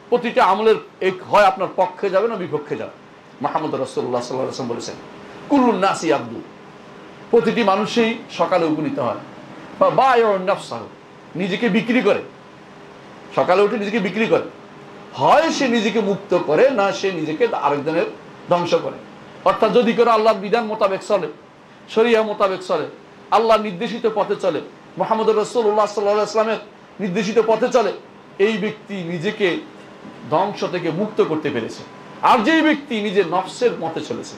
প্রতিটা আমলের হয় আপনার পক্ষে যাবে না বিপক্ষে যাবে। মুহাম্মদ রাসূলুল্লাহ সাল্লাল্লাহু আলাইহি ওয়াসাল্লাম বলেছেন, কুল্লুন নাসি আবদু, প্রতিটি মানুষই সকালে উপনীত হয়, বা বায়ুন নাফসাহু, নিজেকে বিক্রি করে, সকালে উঠে নিজেকে বিক্রি করে। হয় সে নিজেকে মুক্ত করে, না সে নিজেকে আরেকজনের ধ্বংস করে। অর্থাৎ যদি করে আল্লাহর বিধান মোতাবেক চলে, শরিয়া মোতাবেক চলে, আল্লাহর নির্দেশিত পথে চলে, মুহাম্মদ রাসূলুল্লাহ সাল্লাল্লাহু আলাইহি ওয়াসাল্লামের নির্দেশিত পথে চলে, এই ব্যক্তি নিজেকে ধ্বংস থেকে মুক্ত করতে পেরেছে। আর যেই ব্যক্তি নিজের নফসের মতে চলেছে,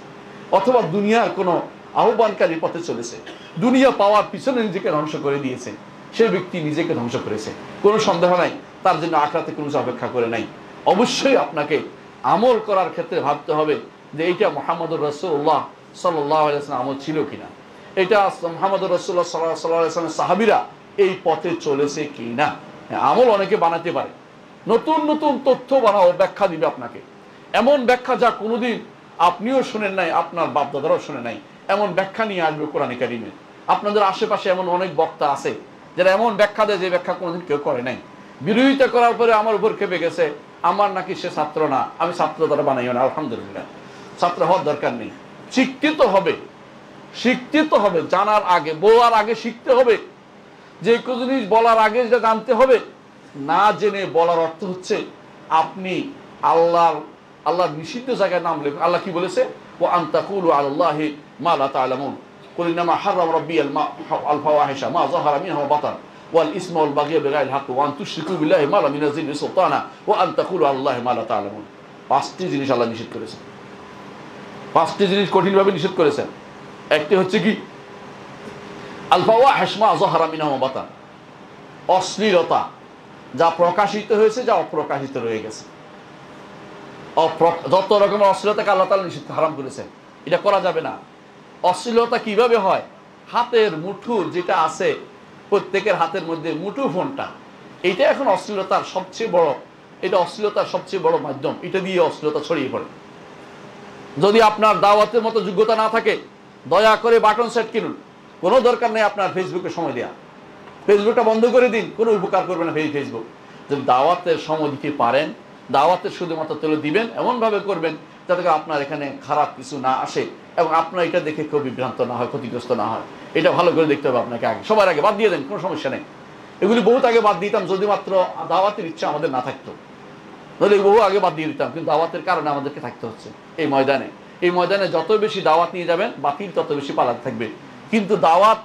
অথবা দুনিয়ার কোনো আহ্বানকারী পথে চলেছে, দুনিয়া পাওয়ার পিছনে নিজেকে ধ্বংস করে দিয়েছে, সেই ব্যক্তি নিজেকে ধ্বংস করেছে। কোনো সন্দেহ নাই, তার জন্য আখিরাতে কোনো অপেক্ষা করে নাই। অবশ্যই আপনাকে আমল করার ক্ষেত্রে ভাবতে হবে যে এইটা মুহাম্মদুর রাসূলুল্লাহ সাল্লাল্লাহু আলাইহি ওয়াসাল্লাম আমল ছিল কিনা, এটা মুহাম্মদুর রাসূলুল্লাহ সাল্লাল্লাহু আলাইহি ওয়াসাল্লামের সাহাবীরা এই পথে চলেছে কিনা। আমল অনেকে বানাতে পারে, নতুন নতুন তথ্য বানাও, ব্যাখ্যা দিবে আপনাকে, এমন ব্যাখ্যা যা কোনোদিন আপনিও শুনেন নাই, আপনার বাপদাদারাও শুনে নাই, এমন ব্যাখ্যা নিয়ে আসবে কোরআনে কারিমে। আপনাদের আশেপাশে এমন অনেক বক্তা আছে যারা এমন ব্যাখ্যা দেয় যে ব্যাখ্যা কোনোদিন কেউ করে নাই। বিরোধিতা করার পরে আমার উপর খেপে গেছে, আমার নাকি সে ছাত্র না, আমি ছাত্র দ্বারা বানাইও না। আলহামদুলিল্লাহ, ছাত্র হওয়ার দরকার নেই, শিখতে তো হবে, শিখতে তো হবে, জানার আগে, বলার আগে শিখতে হবে। যে কোনো জিনিস বলার আগে যেটা জানতে হবে, না জেনে বলার অর্থ হচ্ছে আপনি আল্লাহর নিষিদ্ধ জায়গায় নাম লেখেন। আল্লাহ কি বলেছে? ওয়া আন তাকুলু আলাল্লাহি মা লা তা'লামুন কুল ইন্নামা হাররাম রাব্বি আল ফাওয়াহিশা মা যাহারা মিনহা ওয়া বাতান ওয়াল ইসমা ওয়াল বাগয়া বিগাইরিল হক ওয়া আন তুশরিকু বিল্লাহি মা লাম ইউনাজ্জিল বিহি সুলতানা ওয়া আন তাকুলু আলাল্লাহি মা লা তা'লামুন। পাঁচটি জিনিস আল্লাহ নিষেধ করেছেন, পাঁচটি জিনিস কঠিনভাবে নিষেধ করেছেন। একটি হচ্ছে কি? আল ফাওয়াহিশ মা যাহারা মিনহা ওয়া বাতান, অশ্লীলতা, যা প্রকাশিত হয়েছে, যা অপ্রকাশিত রয়ে গেছে। যত রকমের অশ্লীলতাকে আল্লাহ তাআলা নিষিদ্ধ, হারাম করেছেন, এটা করা যাবে না। অশ্লীলতা কিভাবে হয়? হাতের মুঠো যেটা আছে, প্রত্যেকের হাতের মধ্যে মুঠো ফোনটা, এইটা এখন অশ্লীলতার সবচেয়ে বড়, এটা অশ্লীলতার সবচেয়ে বড় মাধ্যম, এটা দিয়ে অশ্লীলতা ছড়িয়ে পড়ে। যদি আপনার দাওয়াতের মতো যোগ্যতা না থাকে, দয়া করে বাটন সেট কিনুন, কোনো দরকার নেই আপনার ফেসবুকে সময় দেওয়া, ফেসবুকটা বন্ধ করে দিন, কোনো উপকার করবে না ফেসবুক। যদি দাওয়াতের সময় দিতে পারেন, দাওয়াতের শুধুমাত্র তুলে দিবেন, এমনভাবে করবেন যাতে আপনার এখানে খারাপ কিছু না আসে এবং আপনার এটা দেখে কেউ বিভ্রান্ত না হয়, ক্ষতিগ্রস্ত না হয়। এটা ভালো করে দেখতে হবে আপনাকে আগে, সবার আগে বাদ দিয়ে দেন, কোনো সমস্যা নেই। এগুলি বহুত আগে বাদ দিতাম যদি মাত্র দাওয়াতের ইচ্ছা আমাদের না থাকতো, তাহলে বহু আগে বাদ দিয়ে দিতাম, কিন্তু দাওয়াতের কারণে আমাদেরকে থাকতে হচ্ছে এই ময়দানে। এই ময়দানে যত বেশি দাওয়াত নিয়ে যাবেন, বাতিল তত বেশি পালাতে থাকবে। কিন্তু দাওয়াত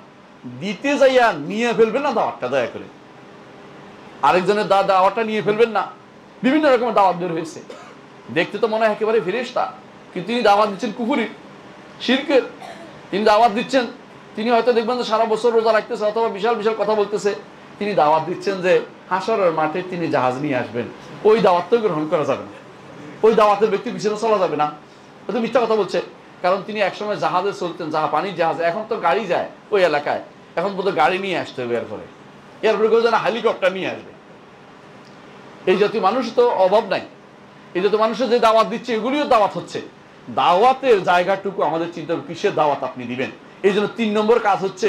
দিতে যাইয়া নিয়ে ফেলবেন না দাওয়াতটা, দয়া করে আরেকজনের দাওয়াতটা নিয়ে ফেলবেন না। বিভিন্ন রকমের দাওয়াত বের হয়েছে, দেখতে তো মনে হয় একেবারে ফেরেশতা, কিন্তু তিনি দাওয়াত দিচ্ছেন কুফরির, শিরকের। তিনি দাওয়াত দিচ্ছেন, তিনি হয়তো দেখবেন যে সারা বছর রোজা রাখতেছে অথবা বিশাল বিশাল কথা বলতেছে, তিনি দাওয়াত দিচ্ছেন যে হাসরের মাঠে তিনি জাহাজ নিয়ে আসবেন। ওই দাওয়াত তো গ্রহণ করা যাবে না, ওই দাওয়াতের ব্যক্তি পিছনে চলা যাবে না, ও তো মিথ্যা কথা বলছে। কারণ তিনি একসময় জাহাজে চলতেন, পানির জাহাজে, এখন তো গাড়ি যায় ওই এলাকায়, এখন বোধহয় গাড়ি নিয়ে আসতে হবে, এরপরে কেউ যেন হেলিকপ্টার নিয়ে আসবে। এই জাতীয় মানুষ তো অভাব নাই, এই জাতীয় মানুষের যে দাওয়াত দিচ্ছে এগুলিও দাওয়াত হচ্ছে। দাওয়াতের জায়গাটুকু আমাদের চিন্তা হবে, কিসের দাওয়াত আপনি দিবেন। এই জন্য 3 নম্বর কাজ হচ্ছে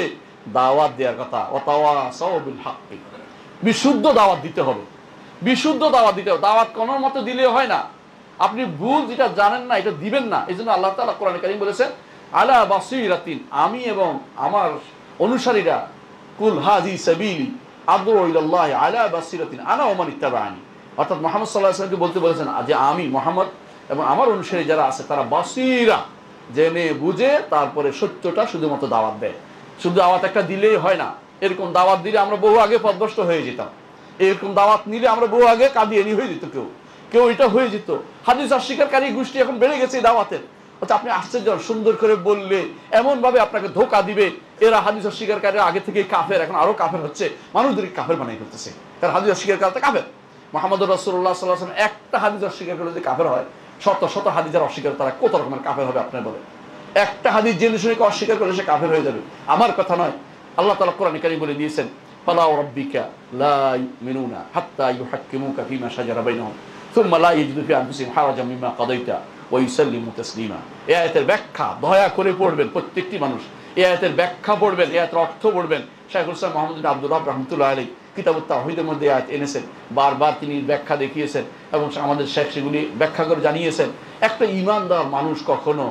দাওয়াত দেওয়ার কথা, ওয়াতাওয়াসাউ বিল হাক্কি, বিশুদ্ধ দাওয়াত দিতে হবে, বিশুদ্ধ দাওয়াত দিতে হবে। দাওয়াত কোনো মতো দিলে হয় না, আপনি ভুল যেটা জানেন না এটা দিবেন না। এই জন্য আল্লাহ তাআলা কোরআনে কারীম বলেছেন, আলা বাসীরাতিন, আমি এবং আমার অনুসারীরা, কুল হাযি সাবিলি আদউ ইলাল্লাহি আলা বাসীরাতিন আনা ওয়া মান ইত্তাবাআনি, অর্থাৎ মুহাম্মদ সাল্লাল্লাহু আলাইহি ওয়াসাল্লামকে বলতে বলেছেন যে আমি মুহাম্মদ এবং আমার অনুসারী যারা আছে তারা বাসীরা, জেনে বুঝে তারপরে সত্যটা শুধুমাত্র দাওয়াত দেয়। শুধু দাওয়াত একটা দিলেই হয় না, এরকম দাওয়াত দিলে আমরা বহু আগে পথভ্রষ্ট হয়ে যেতাম। এরকম দাওয়াত নিলে আমরা বহু আগে কাদিয়ানি হয়ে যেত, কেউ এটা হয়ে যেত। হাদিস অস্বীকারী গোষ্ঠী এখন বেড়ে গেছে এই দাওয়াতের। আচ্ছা, আপনি আশ্চর্য, সুন্দর করে বললে এমন ভাবে আপনাকে ধোকা দিবে, এরা হাদিস অস্বীকারী আগে থেকে কাফের, এখন আরো কাফের হচ্ছে, মানুষদেরকে কাফের বানাই করতেছে। তার হাদিস অস্বীকারী কাফের। মুহাম্মদ রাসূলুল্লাহ সাল্লাল্লাহু আলাইহি ওয়াসাল্লাম একটা হাদিস অস্বীকার করলে যে কাফের হয়, শত শত হাদিসের অস্বীকার, তারা কত রকমের কাফের হবে আপনার বলে। একটা হাদিস জেনে শুনে অস্বীকার করলে সে কাফের হয়ে যাবে। আমার কথা নয়, আল্লাহ তাআলা কোরআনে কারীম বলে দিয়েছেন, ফালা রাব্বিকা লা ইউমিনুনা হাত্তা ইউহাক্কিমুকা ফীমা শাজারা বাইনাহুম সুম্মা লা ইয়াজিদু ফি আনফুসিহিম হারাজাম মিম্মা কাদাইতা ওয়া ইউসাল্লিমু তাসলিমা। এই আয়াতের ব্যাখ্যা দয়া করে পড়বেন প্রত্যেকটি মানুষ, এই আয়াতের ব্যাখ্যা পড়বেন, এই আয়াতের অর্থ পড়বেন। শাইখুল ইসলাম মুহাম্মদ বিন আব্দুল ওয়াহাব রাহমাতুল্লাহি আলাইহি কিতাবুত তাওহীদের মধ্যে আয়াত এনেছেন, বারবার তিনি ব্যাখ্যা দেখিয়েছেন এবং আমাদের শেখ সেগুলি ব্যাখ্যা করে জানিয়েছেন। একটা ঈমানদার মানুষ কখনো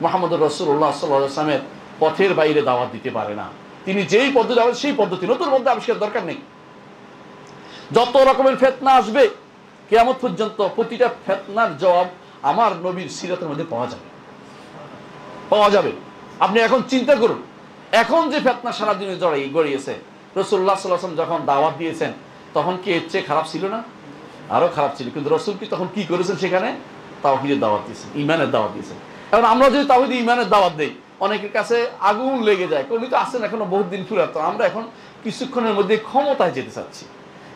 মুহাম্মদুর রাসূলুল্লাহ সাল্লাল্লাহু আলাইহি ওয়াসাল্লামের পথের বাইরে দাওয়াত দিতে পারে না। তিনি যেই পদ্ধতি হবে সেই পদ্ধতি, নতুন মধ্যে আবিষ্কার দরকার নেই। যত রকমের ফিতনা আসবে কিয়ামত পর্যন্ত, প্রতিটা ফিতনার জবাব আমার নবীর সিরাতের মধ্যে পাওয়া যাবে। আপনি এখন চিন্তা করুন, এখন যে ফিতনা সারা দিনে গড়িয়েছে, রাসূলুল্লাহ সাল্লাল্লাহু আলাইহি ওয়াসাল্লাম যখন দাওয়াত দিয়েছেন তখন কি এর চেয়ে খারাপ ছিল না? আরো খারাপ ছিল। কিন্তু রাসূল কি তখন কি করেছেন? সেখানে তাওহীদের দাওয়াত দিয়েছেন, ঈমানের দাওয়াত দিয়েছেন। এখন আমরা যদি তাওহীদ ঈমানের দাওয়াত দেই, অনেকের কাছে আগুন লেগে যায়, উনি তো আসেন এখনো বহুত দিন ফিরে। আমরা এখন কিছুক্ষণের মধ্যে ক্ষমতায় যেতে চাচ্ছি,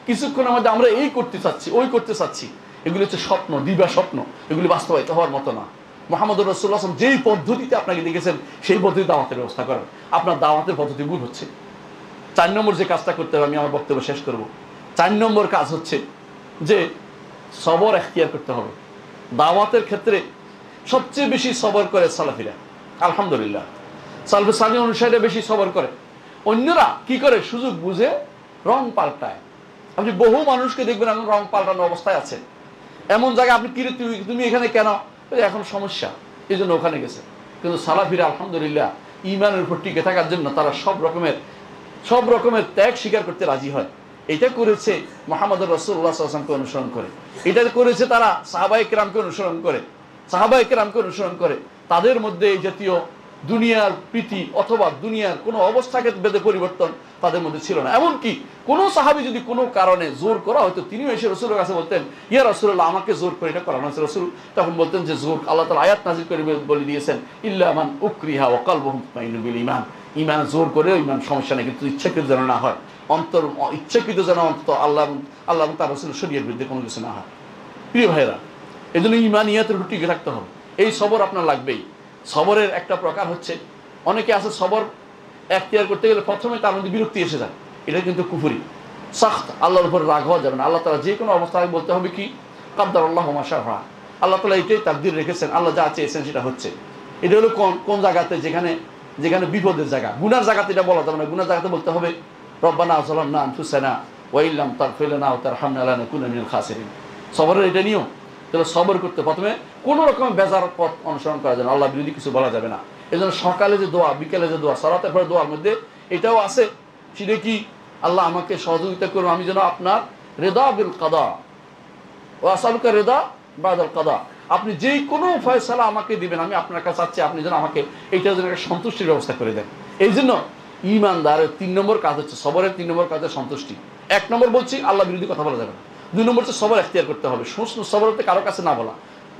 কিছুক্ষণের মধ্যে আমরা এই করতে চাচ্ছি, ওই করতে চাচ্ছি। এগুলি হচ্ছে স্বপ্ন, দিবা স্বপ্ন, এগুলি বাস্তবায়িত হওয়ার মতো না। মুহাম্মদুর রাসূলুল্লাহ সাল্লাল্লাহু আলাইহি ওয়াসাল্লাম যেই পদ্ধতিতে আপনাকে দেখেছেন সেই পদ্ধতি দাওয়াতের ব্যবস্থা করেন, আপনার দাওয়াতের পদ্ধতি ভুল হচ্ছে। 4 নম্বর যে কাজটা করতে হবে, আমি আমার বক্তব্য শেষ করব। 4 নম্বর কাজ হচ্ছে যে সবর এখতিয়ার করতে হবে। দাওয়াতের ক্ষেত্রে সবচেয়ে বেশি সবর করে সালাফিরা, আলহামদুলিল্লাহ। সালফে সালেহ অনুসারীরা বেশি সবর করে। অন্যরা কি করে? সুযোগ বুঝে রং পাল্টায়। আপনি বহু মানুষকে দেখবেন এখন রং পাল্টানো অবস্থায় আছে। এমন জায়গায় আপনি কিরে তুমি এখানে কেন? এখন সমস্যা, এই জন্য ওখানে গেছে। কিন্তু সালাফিরা আলহামদুলিল্লাহ ঈমানের উপর টিকে থাকার জন্য তারা সব রকমের ত্যাগ স্বীকার করতে রাজি হয়। এটা করেছে মুহাম্মদুর রাসূলুল্লাহ সাল্লাল্লাহু আলাইহি ওয়াসাল্লামকে অনুসরণ করে, এটা করেছে তারা সাহাবায়ে কেরামকে অনুসরণ করে। তাদের মধ্যে এই জাতীয় দুনিয়ার প্রীতি অথবা দুনিয়ার কোনো অবস্থাকে বেঁধে পরিবর্তন তাদের মধ্যে ছিল না। এমনকি কোনো সাহাবী যদি কোনো কারণে জোর করা হয়তো, তিনিও এসে রাসূলের কাছে বলতেন, ইয়া রাসূলুল্লাহ, আমাকে জোর করে এটা করানো হয়েছে। রাসূল তখন বলতেন যে জোর আল্লাহ তাআলা আয়াত নাযিল করে বলে দিয়েছেন, ইল্লা মান উকরিহা ওয়া কলবুহু মুতমাইন্নুন বিল ঈমান। ঈমান জোর করে ঈমান সমস্যা নেই, কিন্তু ইচ্ছাকৃত যেন না হয়, অন্তর ইচ্ছাকৃত যেন অন্তত আল্লাহ এবং তার রাসূলের শরীয়তের বিরুদ্ধে কোনো কিছু না হয়। প্রিয় ভাইরা, এজন্য ঈমানিয়াতের উপর টিকে থাকতে হবে। এই সবর আপনার লাগবেই। সবরের একটা প্রকার হচ্ছে, অনেকে আছে সবর এখতিয়ার করতে গেলে প্রথমে তার মধ্যে বিরক্তি এসে যায়, এটা কিন্তু কুফরি, সাখত, আল্লাহর উপর রাগ হওয়া যাবে না। আল্লাহ তাআলা যে কোনো অবস্থায় বলতে হবে কি, কাদ্দারাল্লাহু মা শাআ ফাআল। আল্লাহ তাআলা এটাই তাকদীর রেখেছেন, আল্লাহ যা চেয়েছেন সেটা হচ্ছে। এটা হলো কোন জায়গাতে, যেখানে বিপদের জায়গা, গুনার জায়গাতে এটা বলা যাবে না। গুনার জায়গাতে বলতে হবে রব্বানা যালামনা আনফুসানা ওয়া ইল্লাম তাগফির লানা ওয়া তারহামনা লানাকুনা মিনাল খাসিরিন। সবরের এটা নিয়ম। তাহলে সবর করতে প্রথমে কোনো রকমের বেজার পথ অনুসরণ করা যাবে না, আল্লাহ বিরোধী কিছু বলা যাবে না। এই জন্য সকালে যে দোয়া, বিকেলে যে দোয়া, সালাতের পরে দোয়ার মধ্যে এটাও আছে, সেটা কি, আল্লাহ আমাকে সহযোগিতা করুন, আমি যেন আপনার রিদা বিল কাদা ওয়া আসালুকা রিদা বাদাল কাদা, আপনি যেই কোনো ফয়সালা আমাকে দিবেন, আমি আপনার কাছে চাচ্ছি আপনি যেন আমাকে এইটার জন্য একটা সন্তুষ্টির ব্যবস্থা করে দেন। এই জন্য ঈমানদারের 3 নম্বর কাজ হচ্ছে, সবরের 3 নম্বর কাজ হচ্ছে সন্তুষ্টি। 1 নম্বর বলছি, আল্লাহ বিরোধী কথা বলা যাবে না। 2 নম্বর হচ্ছে সবর এখতিয়ার করতে হবে। সবর হতে কারো কাছে না বলা,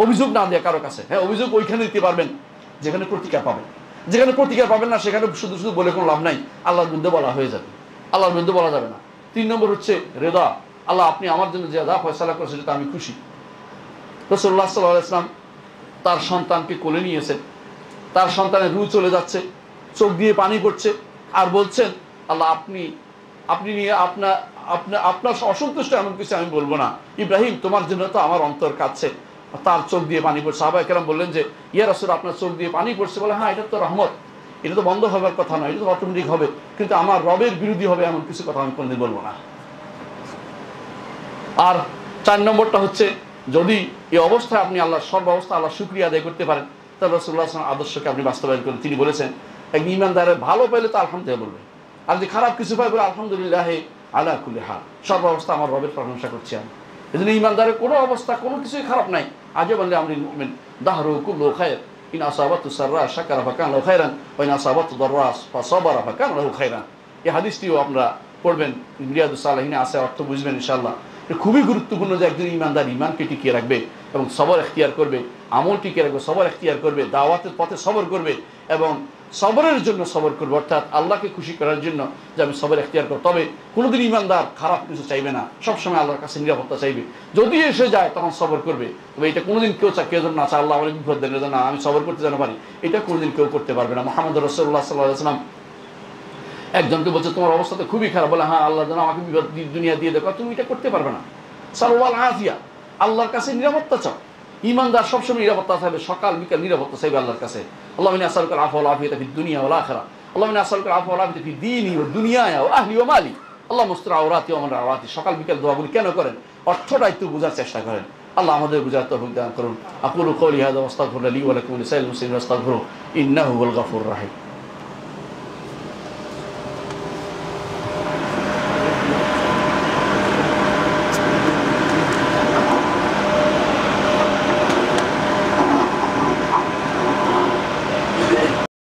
অভিযোগ না দেওয়া কারো কাছে। হ্যাঁ, অভিযোগ ওইখানে দিতে পারবেন যেখানে প্রতিকার পাবেন। যেখানে প্রতিকার পাবেন না সেখানে শুধু শুধু বলে কোনো লাভ নাই, আল্লাহর বিরুদ্ধে বলা হয়ে যাবে, আল্লাহর বিরুদ্ধে বলা যাবে না। 3 নম্বর হচ্ছে রেদা, আল্লাহ আপনি আমার জন্য যে যা ফয়সালা করেছেন সেটা আমি খুশি। রাসূলুল্লাহ সাল্লাল্লাহু আলাইহি ওয়াসাল্লাম তার সন্তানকে কোলে নিয়েছেন, তার সন্তানের রু চলে যাচ্ছে, চোখ দিয়ে পানি পড়ছে, আর বলছেন আল্লাহ আপনি নিয়ে আপনার অসন্তুষ্ট এমন কিছু আমি বলবো না। ইব্রাহিম, তোমার জন্য তো আমার অন্তর কাঁদছে। তার চোখ দিয়ে পানি পড়ছে। সাহাবায়ে কেরাম বললেন যে ইয়া রাসূল, আপনার চোখ দিয়ে পানি পড়ছে। বলে হ্যাঁ, এটা তো রহমত, এটা তো বন্ধ হবার কথা নয়, এটা তো অটোমেটিক হবে, কিন্তু আমার রবের বিরোধী হবে এমন কিছু কথা আমি কোনোদিন বলবো না। আর 4 নম্বরটা হচ্ছে, যদি এই অবস্থায় আপনি আল্লাহর সর্বাবস্থা আল্লাহ শুকরিয়া আদায় করতে পারেন, তাহলে রাসূলুল্লাহ সাল্লাল্লাহু আলাইহি ওয়াসাল্লাম আদর্শকে আপনি বাস্তবায়ন করেন। তিনি বলেছেন একজন ঈমানদারের ভালো পাইলে তো আলহামদুলিল্লাহ বলবে, আর যদি খারাপ কিছু পাই বলে আলহামদুলিল্লাহ আলা কুল্লি হাল, সর্বাবস্থা আমার রবের প্রশংসা করছি আমি। এই জন্য ঈমানদারের কোনো অবস্থা কোনো কিছুই খারাপ নাই। আজাবান লিআমরিল মুমিন দাহরু কুল্লু খায়র, ইন আসাবাতু সাররা শাকারা ফাকান লাহু খায়রান ওয়া ইন আসাবাতু দাররা ফাসাবারা ফাকান লাহু খায়রান। এই হাদিসটিও আপনারা পড়বেন, রিয়াদুস সালিহিনে আছে, অর্থ বুঝবেন ইনশাআল্লাহ। খুবই গুরুত্বপূর্ণ যে একজন ঈমানদার ঈমানকে টিকিয়ে রাখবে এবং সবর এখতিয়ার করবে, আমল টিকিয়ে রাখবে, সবর এখতিয়ার করবে, দাওয়াতের পথে সবর করবে এবং সবরের জন্য সবর করবে, অর্থাৎ আল্লাহকে খুশি করার জন্য যে আমি সবর এখতিয়ার করব। তবে কোনোদিন ঈমানদার খারাপ কিছু চাইবে না, সবসময় আল্লাহর কাছে নিরাপত্তা চাইবে। যদি এসে যায় তখন সবর করবে। তবে এটা কোনোদিন কেউ যেন না চায় আল্লাহ অনেক বিপদ দেন না, আমি সবর করতে যেন পারি, এটা কোনোদিন কেউ করতে পারবে না। মুহাম্মদুর রাসূলুল্লাহ সাল্লাল্লাহু আলাইহি ওয়াসাল্লাম একজনকে বলছে তোমার অবস্থা তো খুবই খারাপ। বলে হ্যাঁ, আল্লাহ যেন আমাকে বিপদ দুনিয়া দিয়ে দেখো, তুমি এটা করতে পারবে না। সাল্লাল আফিয়া, আল্লাহর কাছে নিরাপত্তা চাও। ঈমানদার সবসময় নিরাপত্তা চাইবে, সকাল বিকাল নিরাপত্তা চাইবে আল্লাহর কাছে। আল্লাহুম্মা ইন্নী আসআলুকা আল-আফওয়া ওয়াল আফিয়াতা ফিদ দুনিয়া ওয়াল আখিরাহ। আল্লাহুম্মা ইন্নী আসআলুকা আল-আফওয়া ওয়াল আফিয়াতা ফিদ দীনি ওয়াদ দুনিয়ায়া ওয়া আহলি ওয়া মালি। আল্লাহুম্মা আস্তুর আওরাতি ওয়া মান আওরাতি। সকাল বিকাল দোয়াগুলি কেন করেন? অর্থটা একটু বোঝার চেষ্টা করেন। আল্লাহ আমাদের বুঝার তৌফিক দান করুন। আকুলু কওলি হাযা ওয়া আস্তাগফিরুল্লাহ লি ওয়া লাকুম ওয়া লিসাইরিল মুসলিমিন ওয়াস্তাগফিরুহু ইন্নাহু হুয়াল গফুরুর রাহিম।